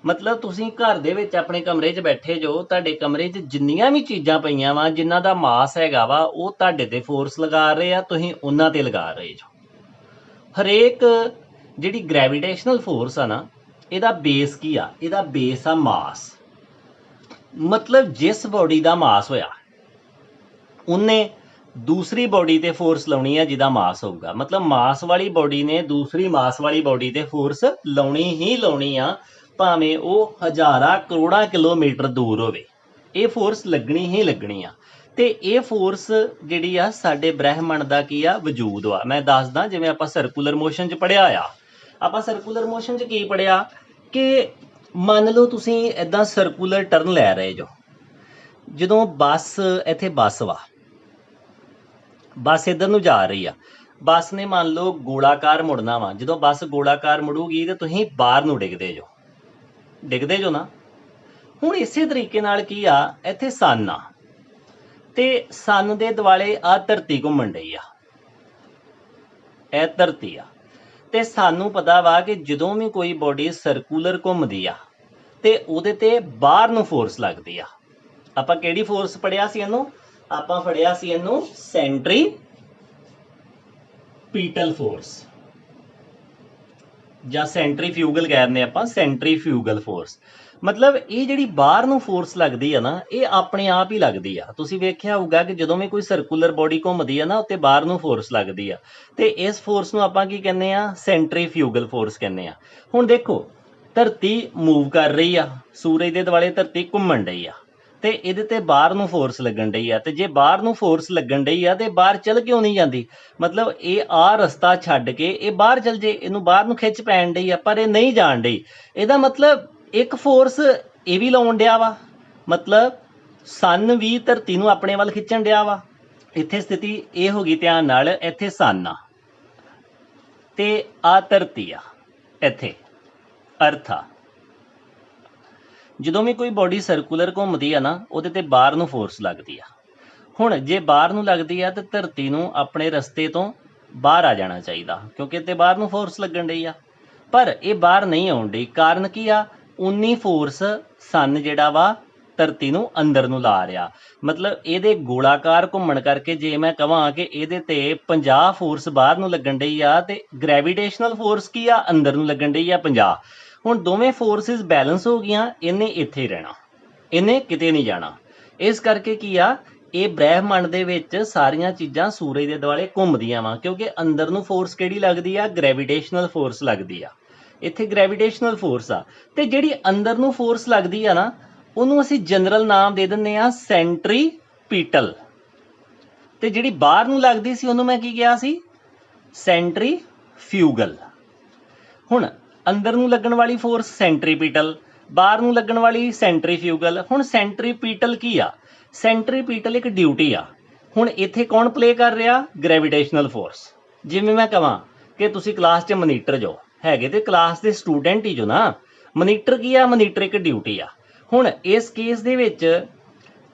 ਮਤਲਬ ਤੁਸੀਂ ਘਰ ਦੇ ਵਿੱਚ ਆਪਣੇ ਕਮਰੇ 'ਚ ਬੈਠੇ ਜੋ, ਤੁਹਾਡੇ ਕਮਰੇ 'ਚ ਜਿੰਨੀਆਂ ਵੀ ਚੀਜ਼ਾਂ ਪਈਆਂ ਵਾ ਜਿਨ੍ਹਾਂ ਦਾ ਮਾਸ ਹੈਗਾ ਵਾ ਉਹ ਤੁਹਾਡੇ ਤੇ ਫੋਰਸ ਲਗਾ ਰਹੇ ਆ, ਤੁਸੀਂ ਉਹਨਾਂ ਤੇ ਲਗਾ ਰਹੇ ਜੋ। ਹਰੇਕ ਜਿਹੜੀ ਗ੍ਰੈਵੀਟੇਸ਼ਨਲ ਫੋਰਸ ਆ ਨਾ, ਇਹਦਾ ਬੇਸ ਕੀ ਆ? ਇਹਦਾ ਬੇਸ ਆ ਮਾਸ। ਮਤਲਬ ਜਿਸ ਬੋਡੀ ਦਾ ਮਾਸ ਹੋਇਆ ਉਹਨੇ ਦੂਸਰੀ ਬੋਡੀ ਤੇ ਫੋਰਸ ਲਾਉਣੀ ਆ ਜਿਹਦਾ ਮਾਸ ਹੋਊਗਾ। ਮਤਲਬ ਮਾਸ ਵਾਲੀ ਬੋਡੀ ਨੇ ਦੂਸਰੀ ਮਾਸ ਵਾਲੀ ਬੋਡੀ ਤੇ ਫੋਰਸ ਲਾਉਣੀ ਹੀ ਲਾਉਣੀ ਆ, ਭਾਵੇਂ ਉਹ ਹਜ਼ਾਰਾਂ ਕਰੋੜਾਂ ਕਿਲੋਮੀਟਰ ਦੂਰ ਹੋਵੇ, ਇਹ ਫੋਰਸ ਲੱਗਣੀ ਹੀ ਲੱਗਣੀ ਆ। ਤੇ ਇਹ ਫੋਰਸ ਜਿਹੜੀ ਆ ਸਾਡੇ ਬ੍ਰਹਿਮੰਡ ਦਾ ਕੀ ਆ? ਵਜੂਦ ਵਾ। ਮੈਂ ਦੱਸਦਾ, ਜਿਵੇਂ ਆਪਾਂ ਸਰਕੂਲਰ ਮੋਸ਼ਨ 'ਚ ਪੜ੍ਹਿਆ ਆ, ਆਪਾਂ ਸਰਕੂਲਰ ਮੋਸ਼ਨ 'ਚ ਕੀ ਪੜ੍ਹਿਆ ਕਿ ਮੰਨ ਲਓ ਤੁਸੀਂ ਇੱਦਾਂ ਸਰਕੂਲਰ ਟਰਨ ਲੈ ਰਹੇ ਜੋ, ਜਦੋਂ ਬੱਸ ਇੱਥੇ ਬੱਸ ਵਾ, ਬੱਸ ਇੱਧਰ ਨੂੰ ਜਾ ਰਹੀ ਆ, ਬੱਸ ਨੇ ਮੰਨ ਲਓ ਗੋਲਾਕਾਰ ਮੁੜਨਾ ਵਾ। ਜਦੋਂ ਬੱਸ ਗੋਲਾਕਾਰ ਮੁੜੂਗੀ ਤੇ ਤੁਸੀਂ ਬਾਹਰ ਨੂੰ ਡਿੱਗਦੇ ਜੋ ਨਾ। ਹੁਣ ਇਸੇ ਤਰੀਕੇ ਨਾਲ ਕੀ ਆ, ਇੱਥੇ ਸਨ ਆ ਤੇ ਸਨ ਦੇ ਦੁਆਲੇ ਆ ਧਰਤੀ ਘੁੰਮਣ ਡਈ ਆ, ਇਹ ਧਰਤੀ ਆ। ਤੇ ਸਾਨੂੰ ਪਤਾ ਵਾ ਕਿ ਜਦੋਂ ਵੀ ਕੋਈ ਬੋਡੀ ਸਰਕੂਲਰ ਘੁੰਮਦੀ ਆ ਤੇ ਉਹਦੇ ਤੇ ਬਾਹਰ ਨੂੰ ਫੋਰਸ ਲੱਗਦੀ ਆ। ਆਪਾਂ ਕਿਹੜੀ ਫੋਰਸ ਪੜਿਆ ਸੀ ਇਹਨੂੰ? ਆਪਾਂ ਫੜਿਆ ਸੀ ਇਹਨੂੰ ਸੈਂਟਰੀਪੀਟਲ ਫੋਰਸ ਜਾਂ ਸੈਂਟਰੀਫਿਊਗਲ ਕਹਿੰਦੇ ਆਪਾਂ, ਸੈਂਟਰੀਫਿਊਗਲ ਫੋਰਸ। ਮਤਲਬ ਇਹ ਜਿਹੜੀ ਬਾਹਰ ਨੂੰ ਫੋਰਸ ਲੱਗਦੀ ਆ ਨਾ, ਇਹ ਆਪਣੇ ਆਪ ਹੀ ਲੱਗਦੀ ਆ। ਤੁਸੀਂ ਵੇਖਿਆ ਹੋਊਗਾ ਕਿ ਜਦੋਂ ਵੀ ਕੋਈ ਸਰਕੂਲਰ ਬੋਡੀ ਘੁੰਮਦੀ ਆ ਨਾ, ਉੱਤੇ ਬਾਹਰ ਨੂੰ ਫੋਰਸ ਲੱਗਦੀ ਆ ਤੇ ਇਸ ਫੋਰਸ ਨੂੰ ਆਪਾਂ ਕੀ ਕਹਿੰਦੇ ਆ? ਸੈਂਟਰੀਫਿਊਗਲ ਫੋਰਸ ਕਹਿੰਦੇ ਆ। ਹੁਣ ਦੇਖੋ ਧਰਤੀ ਮੂਵ ਕਰ ਰਹੀ ਆ, ਸੂਰਜ ਦੇ ਦੁਆਲੇ ਧਰਤੀ ਘੁੰਮਣ ਡਈ ਆ ਤੇ ਇਹਦੇ ਤੇ ਬਾਹਰ ਨੂੰ ਫੋਰਸ ਲੱਗਣ ਡਈ ਆ। ਤੇ ਜੇ ਬਾਹਰ ਨੂੰ ਫੋਰਸ ਲੱਗਣ ਡਈ ਆ ਤੇ ਬਾਹਰ ਚਲ ਕਿਉਂ ਨਹੀਂ ਜਾਂਦੀ? ਮਤਲਬ ਇਹ ਆ ਰਸਤਾ ਛੱਡ ਕੇ ਇਹ ਬਾਹਰ ਚਲ ਜੇ, ਇਹਨੂੰ ਬਾਹਰ ਨੂੰ ਖਿੱਚ ਪੈਣ ਡਈ ਆ, ਪਰ ਇਹ ਨਹੀਂ ਜਾਣ ਡਈ। ਇਹਦਾ ਮਤਲਬ ਇੱਕ ਫੋਰਸ ਇਹ ਵੀ ਲਾਉਣ ਡਿਆ ਵਾ, ਮਤਲਬ ਸਨ ਵੀ ਧਰਤੀ ਨੂੰ ਆਪਣੇ ਵੱਲ ਖਿੱਚਣ ਡਿਆ ਵਾ। ਇੱਥੇ ਸਥਿਤੀ ਇਹ ਹੋ ਗਈ ਧਿਆਨ ਨਾਲ, ਇੱਥੇ ਸਨ ਆ ਤੇ ਆ ਧਰਤੀ ਆ, ਇੱਥੇ ਅਰਥ ਆ। ਜਦੋਂ ਵੀ ਕੋਈ ਬੋਡੀ ਸਰਕੂਲਰ ਘੁੰਮਦੀ ਆ ਨਾ, ਉਹਦੇ ਤੇ ਬਾਹਰ ਨੂੰ ਫੋਰਸ ਲੱਗਦੀ ਆ। ਹੁਣ ਜੇ ਬਾਹਰ ਨੂੰ ਲੱਗਦੀ ਆ ਤੇ ਧਰਤੀ ਨੂੰ ਆਪਣੇ ਰਸਤੇ ਤੋਂ ਬਾਹਰ ਆ ਜਾਣਾ ਚਾਹੀਦਾ, ਕਿਉਂਕਿ ਇੱਥੇ ਬਾਹਰ ਨੂੰ ਫੋਰਸ ਲੱਗਣ ਡਈ ਆ, ਪਰ ਇਹ ਬਾਹਰ ਨਹੀਂ ਆਉਣ ਡਈ। ਕਾਰਨ ਕੀ ਆ? ਉਨੀ ਫੋਰਸ ਸਨ ਜਿਹੜਾ ਵਾ ਧਰਤੀ ਨੂੰ ਅੰਦਰ ਨੂੰ ਲਾ ਰਿਹਾ। ਮਤਲਬ ਇਹਦੇ ਗੋਲਾਕਾਰ ਘੁੰਮਣ ਕਰਕੇ ਜੇ ਮੈਂ ਕਹਾਂ ਕਿ ਇਹਦੇ ਤੇ 50 ਫੋਰਸ ਬਾਹਰ ਨੂੰ ਲੱਗਣ ਡਈ ਆ ਤੇ ਗ੍ਰੈਵੀਟੇਸ਼ਨਲ ਫੋਰਸ ਕੀ ਆ? ਅੰਦਰ ਨੂੰ ਲੱਗਣ ਡਈ ਆ 50। ਹੁਣ ਦੋਵੇਂ ਫੋਰਸਿਸ ਬੈਲੈਂਸ ਹੋ ਗਈਆਂ, ਇਹਨੇ ਇੱਥੇ ਹੀ ਰਹਿਣਾ, ਇਹਨੇ ਕਿਤੇ ਨਹੀਂ ਜਾਣਾ। ਇਸ ਕਰਕੇ ਕੀ ਆ, ਇਹ ਬ੍ਰਹਿਮੰਡ ਦੇ ਵਿੱਚ ਸਾਰੀਆਂ ਚੀਜ਼ਾਂ ਸੂਰਜ ਦੇ ਦੁਆਲੇ ਘੁੰਮਦੀਆਂ ਵਾ, ਕਿਉਂਕਿ ਅੰਦਰ ਨੂੰ ਫੋਰਸ ਕਿਹੜੀ ਲੱਗਦੀ ਆ? ਗ੍ਰੈਵੀਟੇਸ਼ਨਲ ਫੋਰਸ ਲੱਗਦੀ ਆ। ਇੱਥੇ ਗ੍ਰੈਵੀਟੇਸ਼ਨਲ ਫੋਰਸ ਆ ਤੇ ਜਿਹੜੀ ਅੰਦਰ ਨੂੰ ਫੋਰਸ ਲੱਗਦੀ ਆ ਨਾ, ਉਹਨੂੰ ਅਸੀਂ ਜਨਰਲ ਨਾਮ ਦੇ ਦਿੰਦੇ ਆ ਸੈਂਟਰੀਪੀਟਲ। ਤੇ ਜਿਹੜੀ ਬਾਹਰ ਨੂੰ ਲੱਗਦੀ ਸੀ ਉਹਨੂੰ ਮੈਂ ਕੀ ਕਿਹਾ ਸੀ? ਸੈਂਟਰੀਫਿਊਗਲ। ਹੁਣ ਅੰਦਰ ਨੂੰ ਲੱਗਣ ਵਾਲੀ ਫੋਰਸ ਸੈਂਟਰੀਪੀਟਲ ਬਾਹਰ ਨੂੰ ਲੱਗਣ ਵਾਲੀ ਸੈਂਟਰੀਫਿਊਗਲ। ਹੁਣ ਸੈਂਟਰੀਪੀਟਲ ਕੀ ਆ? ਸੈਂਟਰੀਪੀਟਲ ਇੱਕ ਡਿਊਟੀ ਆ। ਹੁਣ ਇੱਥੇ ਕੌਣ ਪਲੇ ਕਰ ਰਿਹਾ? ਗ੍ਰੈਵੀਟੇਸ਼ਨਲ ਫੋਰਸ। ਜਿਵੇਂ ਮੈਂ ਕਹਾਂ ਕਿ ਤੁਸੀਂ ਕਲਾਸ 'ਚ ਮਨੀਟਰ ਜੋ ਹੈਗੇ ਤੇ ਕਲਾਸ ਦੇ ਸਟੂਡੈਂਟ ਹੀ ਜੋ ਨਾ, ਮਨੀਟਰ ਕੀ ਆ? ਮਨੀਟਰ ਇੱਕ ਡਿਊਟੀ ਆ। ਹੁਣ ਇਸ ਕੇਸ ਦੇ ਵਿੱਚ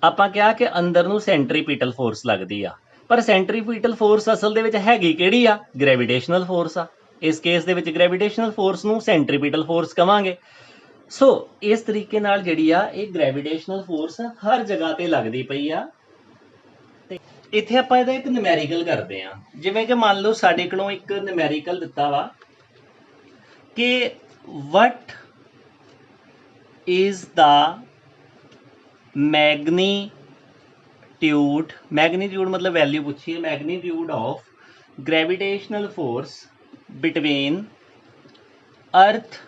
ਆਪਾਂ ਕਿਹਾ ਕਿ ਅੰਦਰ ਨੂੰ ਸੈਂਟਰੀਪੀਟਲ ਫੋਰਸ ਲੱਗਦੀ ਆ, ਪਰ ਸੈਂਟਰੀਪੀਟਲ ਫੋਰਸ ਅਸਲ ਦੇ ਵਿੱਚ ਹੈਗੀ ਕਿਹੜੀ ਆ? ਗ੍ਰੈਵੀਟੇਸ਼ਨਲ ਫੋਰਸ ਆ। ਇਸ ਕੇਸ ਦੇ ਵਿੱਚ ਗ੍ਰੈਵੀਟੇਸ਼ਨਲ ਫੋਰਸ ਨੂੰ ਸੈਂਟਰੀਪੀਟਲ ਫੋਰਸ ਕਵਾਂਗੇ। ਸੋ ਇਸ ਤਰੀਕੇ ਨਾਲ ਜਿਹੜੀ ਆ ਇਹ ਗ੍ਰੈਵੀਟੇਸ਼ਨਲ ਫੋਰਸ ਹਰ ਜਗ੍ਹਾ ਤੇ ਲੱਗਦੀ ਪਈ ਆ। ਤੇ ਇੱਥੇ ਆਪਾਂ ਇਹਦਾ ਇੱਕ ਨਿਊਮੈਰੀਕਲ ਕਰਦੇ ਆ। ਜਿਵੇਂ ਕਿ ਮੰਨ ਲਓ ਸਾਡੇ ਕੋਲੋਂ ਇੱਕ ਨਿਊਮੈਰੀਕਲ ਦਿੱਤਾ ਵਾ ਕਿ what is the magnitude मतलब वैल्यू पूछिए, magnitude of gravitational force between earth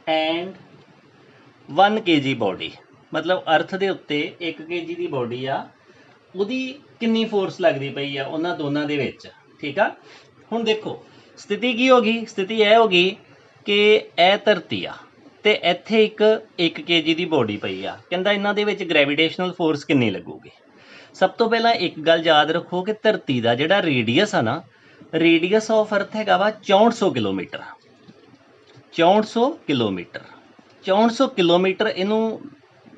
and 1 kg body. मतलब अर्थ के उत्ते 1 kg की बॉडी आ, ਉਹਦੀ ਕਿੰਨੀ ਫੋਰਸ ਲੱਗਦੀ ਪਈ ਆ ਉਹਨਾਂ ਦੋਨਾਂ ਦੇ ਵਿੱਚ। ਠੀਕ ਆ, ਹੁਣ ਦੇਖੋ ਸਥਿਤੀ ਕੀ ਹੋ ਗਈ? ਸਥਿਤੀ ਇਹ ਹੋ ਗਈ ਕਿ ਇਹ ਧਰਤੀ ਆ ਤੇ ਇੱਥੇ ਇੱਕ 1 kg ਦੀ ਬੋਡੀ ਪਈ ਆ। ਕਹਿੰਦਾ ਇਹਨਾਂ ਦੇ ਵਿੱਚ ਗ੍ਰੈਵੀਟੇਸ਼ਨਲ ਫੋਰਸ ਕਿੰਨੀ ਲੱਗੂਗੀ? ਸਭ ਤੋਂ ਪਹਿਲਾਂ ਇੱਕ ਗੱਲ ਯਾਦ ਰੱਖੋ ਕਿ ਧਰਤੀ ਦਾ ਜਿਹੜਾ ਰੇਡੀਅਸ ਆ ਨਾ, ਰੇਡੀਅਸ ਆਫ ਅਰਥ ਹੈਗਾ ਵਾ 6400 ਕਿਲੋਮੀਟਰ। 6400 ਕਿਲੋਮੀਟਰ 6400 ਕਿਲੋਮੀਟਰ ਇਹਨੂੰ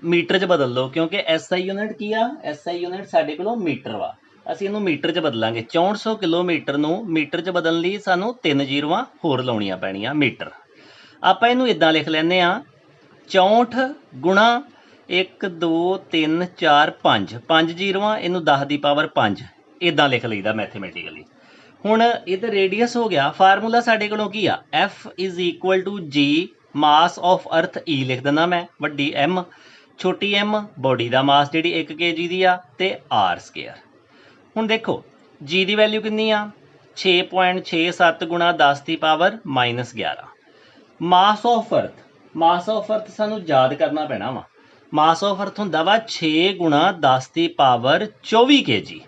ਮੀਟਰ 'ਚ ਬਦਲ ਲਓ, ਕਿਉਂਕਿ SI ਯੂਨਿਟ ਕੀ ਆ? SI ਯੂਨਿਟ ਸਾਡੇ ਕੋਲੋਂ ਮੀਟਰ ਵਾ। ਅਸੀਂ ਇਹਨੂੰ ਮੀਟਰ 'ਚ ਬਦਲਾਂਗੇ। 6400 ਕਿਲੋਮੀਟਰ ਨੂੰ ਮੀਟਰ 'ਚ ਬਦਲਣ ਲਈ ਸਾਨੂੰ 3 ਜ਼ੀਰੋਆਂ ਹੋਰ ਲਾਉਣੀਆਂ ਪੈਣੀਆਂ ਮੀਟਰ। ਆਪਾਂ ਇਹਨੂੰ ਇਦਾਂ ਲਿਖ ਲੈਂਦੇ ਆ 64 ਗੁਣਾ 1 2 3 4 5 5 ਜ਼ੀਰੋਆਂ, ਇਹਨੂੰ 10 ਦੀ ਪਾਵਰ 5 ਇਦਾਂ ਲਿਖ ਲਈਦਾ ਮੈਥਮੈਟੀਕਲੀ। ਹੁਣ ਇਹ ਤਾਂ ਰੇਡੀਅਸ ਹੋ ਗਿਆ। ਫਾਰਮੂਲਾ ਸਾਡੇ ਕੋਲੋਂ ਕੀ ਆ? F is equal to G mass of earth E ਲਿਖ ਦਿੰਦਾ ਮੈਂ, ਵੱਡੀ M ਛੋਟੀ m ਬੋਡੀ ਦਾ ਮਾਸ ਜਿਹੜੀ 1 kg ਦੀ ਆ, ਤੇ r ਸਕੇਅਰ। ਹੁਣ ਦੇਖੋ g ਦੀ ਵੈਲਿਊ ਕਿੰਨੀ ਆ? 6.67 ਗੁਣਾ 10 ਦੀ ਪਾਵਰ -11। ਮਾਸ ਆਫ ਅਰਥ, ਮਾਸ ਆਫ ਅਰਥ ਸਾਨੂੰ ਯਾਦ ਕਰਨਾ ਪੈਣਾ ਵਾ। ਮਾਸ ਆਫ ਅਰਥ ਹੁੰਦਾ ਵਾ 6 ਗੁਣਾ 10 ਦੀ ਪਾਵਰ 24 kg।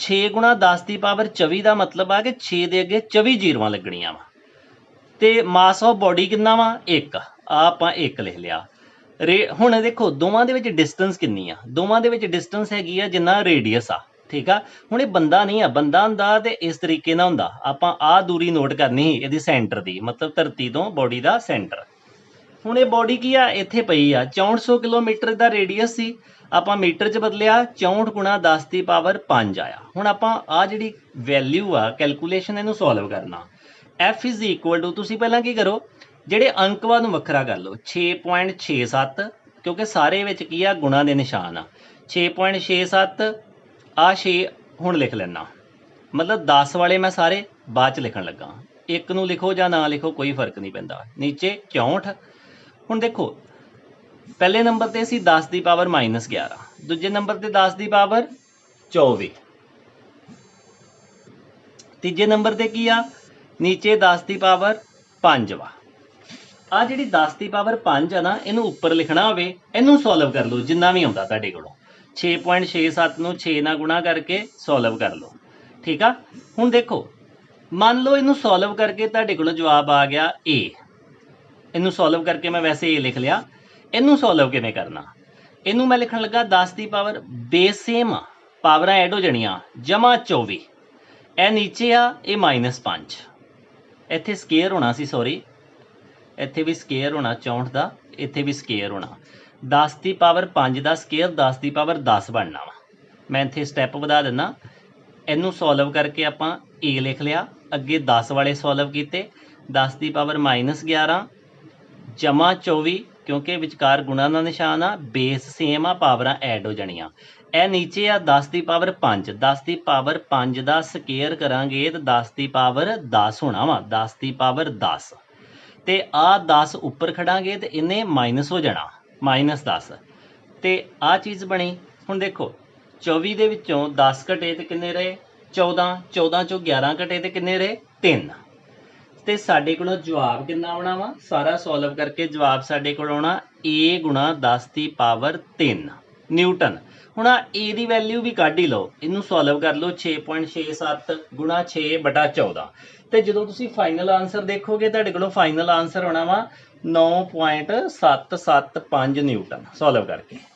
6 ਗੁਣਾ 10 ਦੀ ਪਾਵਰ 24 ਦਾ ਮਤਲਬ ਆ ਕਿ 6 ਦੇ ਅੱਗੇ 24 ਜ਼ੀਰੋਆਂ ਲੱਗਣੀਆਂ ਵਾ। ਤੇ ਮਾਸ ਆਫ ਬੋਡੀ ਕਿੰਨਾ ਵਾ? 1। ਆ ਆਪਾਂ 1 ਲਿਖ ਲਿਆ। ਹੁਣ ਦੇਖੋ ਦੋਵਾਂ ਦੇ ਵਿੱਚ ਡਿਸਟੈਂਸ ਕਿੰਨੀ ਆ? ਦੋਵਾਂ ਦੇ ਵਿੱਚ ਡਿਸਟੈਂਸ ਹੈਗੀ ਆ ਜਿੰਨਾ ਰੇਡੀਅਸ ਆ। ਠੀਕ ਆ, ਹੁਣ ਇਹ ਬੰਦਾ ਨਹੀਂ ਆ, ਬੰਦਾ ਹੁੰਦਾ ਤੇ ਇਸ ਤਰੀਕੇ ਨਾਲ ਹੁੰਦਾ। ਆਪਾਂ ਆਹ ਦੂਰੀ ਨੋਟ ਕਰਨੀ ਸੀ ਇਹਦੀ ਸੈਂਟਰ ਦੀ, ਮਤਲਬ ਧਰਤੀ ਤੋਂ ਬੋਡੀ ਦਾ ਸੈਂਟਰ। ਹੁਣ ਇਹ ਬੋਡੀ ਕੀ ਆ? ਇੱਥੇ ਪਈ ਆ। 6400 ਕਿਲੋਮੀਟਰ ਦਾ ਰੇਡੀਅਸ ਸੀ, ਆਪਾਂ ਮੀਟਰ 'ਚ ਬਦਲਿਆ, 64 ਗੁਣਾ 10 ਦੀ ਪਾਵਰ 5 ਆਇਆ। ਹੁਣ ਆਪਾਂ ਆਹ ਜਿਹੜੀ ਵੈਲਿਊ ਆ ਕੈਲਕੂਲੇਸ਼ਨ ਇਹਨੂੰ ਸੋਲਵ ਕਰਨਾ। F ਇਜ਼ ਇਕੁਅਲ ਟੂ, ਤੁਸੀਂ ਪਹਿਲਾਂ ਕੀ ਕਰੋ, ਜਿਹੜੇ ਅੰਕਵਾਦ ਨੂੰ ਵੱਖਰਾ ਕਰ ਲਓ। 6.67 ਕਿਉਂਕਿ ਸਾਰੇ ਵਿੱਚ ਕੀ ਆ? ਗੁਣਾ ਦੇ ਨਿਸ਼ਾਨ ਆ। 6.67 ਆ 6 ਹੁਣ ਲਿਖ ਲੈਣਾ, ਮਤਲਬ 10 ਵਾਲੇ ਮੈਂ ਸਾਰੇ ਬਾਅਦ 'ਚ ਲਿਖਣ ਲੱਗਾ। 1 ਨੂੰ ਲਿਖੋ ਜਾਂ ਨਾ ਲਿਖੋ ਕੋਈ ਫਰਕ ਨਹੀਂ ਪੈਂਦਾ। ਨੀਚੇ 64। ਹੁਣ ਦੇਖੋ ਪਹਿਲੇ ਨੰਬਰ ਤੇ ਅਸੀਂ 10 ਦੀ ਪਾਵਰ -11, ਦੂਜੇ ਨੰਬਰ ਤੇ 10 ਦੀ ਪਾਵਰ 24, ਤੀਜੇ ਨੰਬਰ ਤੇ ਕੀ ਆ? ਨੀਚੇ 10 ਦੀ ਪਾਵਰ 5 ਵਾ। ਆ ਜਿਹੜੀ 10 ਦੀ ਪਾਵਰ 5 ਆ ਨਾ, ਇਹਨੂੰ ਉੱਪਰ ਲਿਖਣਾ ਹੋਵੇ ਇਹਨੂੰ ਸੋਲਵ ਕਰ ਲਓ ਜਿੰਨਾ ਵੀ ਆਉਂਦਾ ਤੁਹਾਡੇ ਕੋਲੋਂ। 6.67 ਨੂੰ 6 ਨਾਲ ਗੁਣਾ ਕਰਕੇ ਸੋਲਵ ਕਰ ਲਓ। ਠੀਕ ਆ, ਹੁਣ ਦੇਖੋ ਮੰਨ ਲਓ ਇਹਨੂੰ ਸੋਲਵ ਕਰਕੇ ਤੁਹਾਡੇ ਕੋਲੋਂ ਜਵਾਬ ਆ ਗਿਆ A। ਇਹਨੂੰ ਸੋਲਵ ਕਰਕੇ ਮੈਂ ਵੈਸੇ A ਲਿਖ ਲਿਆ। ਇਹਨੂੰ ਸੋਲਵ ਕਿਵੇਂ ਕਰਨਾ? ਇਹਨੂੰ ਮੈਂ ਲਿਖਣ ਲੱਗਾ 10 ਦੀ ਪਾਵਰ ਬੇਸ ਸੇਮ ਆ, ਪਾਵਰਾਂ ਐਡ ਹੋ ਜਾਣੀਆਂ, ਜਮਾ 24। ਇਹ ਨੀਚੇ ਆ, ਇਹ -5। ਇੱਥੇ ਸਕੇਅਰ ਹੋਣਾ ਸੀ, ਸੌਰੀ ਇੱਥੇ ਵੀ ਸਕੇਅਰ ਹੋਣਾ 64 ਦਾ, ਇੱਥੇ ਵੀ ਸਕੇਅਰ ਹੋਣਾ। 10 ਦੀ ਪਾਵਰ 5 ਦਾ ਸਕੇਅਰ 10 ਦੀ ਪਾਵਰ 10 ਬਣਨਾ ਵਾ। ਮੈਂ ਇੱਥੇ ਸਟੈਪ ਵਧਾ ਦਿੰਦਾ। ਇਹਨੂੰ ਸੋਲਵ ਕਰਕੇ ਆਪਾਂ A ਲਿਖ ਲਿਆ, ਅੱਗੇ 10 ਵਾਲੇ ਸੋਲਵ ਕੀਤੇ, 10 ਦੀ ਪਾਵਰ -11 ਜਮਾ 24 ਕਿਉਂਕਿ ਵਿਚਕਾਰ ਗੁਣਾ ਦਾ ਨਿਸ਼ਾਨ ਆ, ਬੇਸ ਸੇਮ ਆ, ਪਾਵਰਾਂ ਐਡ ਹੋ ਜਾਣੀਆਂ। ਇਹ ਨੀਚੇ ਆ 10 ਦੀ ਪਾਵਰ 5, 10 ਦੀ ਪਾਵਰ 5 ਦਾ ਸਕੇਅਰ ਕਰਾਂਗੇ ਤਾਂ 10 ਦੀ ਪਾਵਰ 10 ਹੋਣਾ ਵਾ, 10 ਦੀ ਪਾਵਰ 10। ਤੇ ਆਹ 10 ਉੱਪਰ ਖੜਾਂਗੇ ਤੇ ਇਹਨੇ ਮਾਈਨਸ ਹੋ ਜਾਣਾ, -10। ਤੇ ਆਹ ਚੀਜ਼ ਬਣੀ। ਹੁਣ ਦੇਖੋ 24 ਦੇ ਵਿੱਚੋਂ 10 ਘਟੇ ਤੇ ਕਿੰਨੇ ਰਹੇ? 14। 14 ਚੋਂ 11 ਘਟੇ ਤੇ ਕਿੰਨੇ ਰਹੇ? 3। ਤੇ ਸਾਡੇ ਕੋਲੋਂ ਜਵਾਬ ਕਿੰਨਾ ਆਉਣਾ ਵਾ? ਸਾਰਾ ਸੋਲਵ ਕਰਕੇ ਜਵਾਬ ਸਾਡੇ ਕੋਲ ਆਉਣਾ A ਗੁਣਾ 10 ਦੀ ਪਾਵਰ 3 ਨਿਊਟਨ। ਹੁਣ ਆ A ਦੀ ਵੈਲਿਊ ਵੀ ਕੱਢ ਹੀ ਲਓ, ਇਹਨੂੰ ਸੋਲਵ ਕਰ ਲਓ। 6.67 ਗੁਣਾ 6/14। ਤੇ ਜਦੋਂ ਤੁਸੀਂ ਫਾਈਨਲ ਆਨਸਰ ਦੇਖੋਗੇ ਤੁਹਾਡੇ ਕੋਲੋਂ ਫਾਈਨਲ ਆਨਸਰ ਹੋਣਾ ਵਾ 9.775 ਨਿਊਟਨ ਸੋਲਵ ਕਰਕੇ।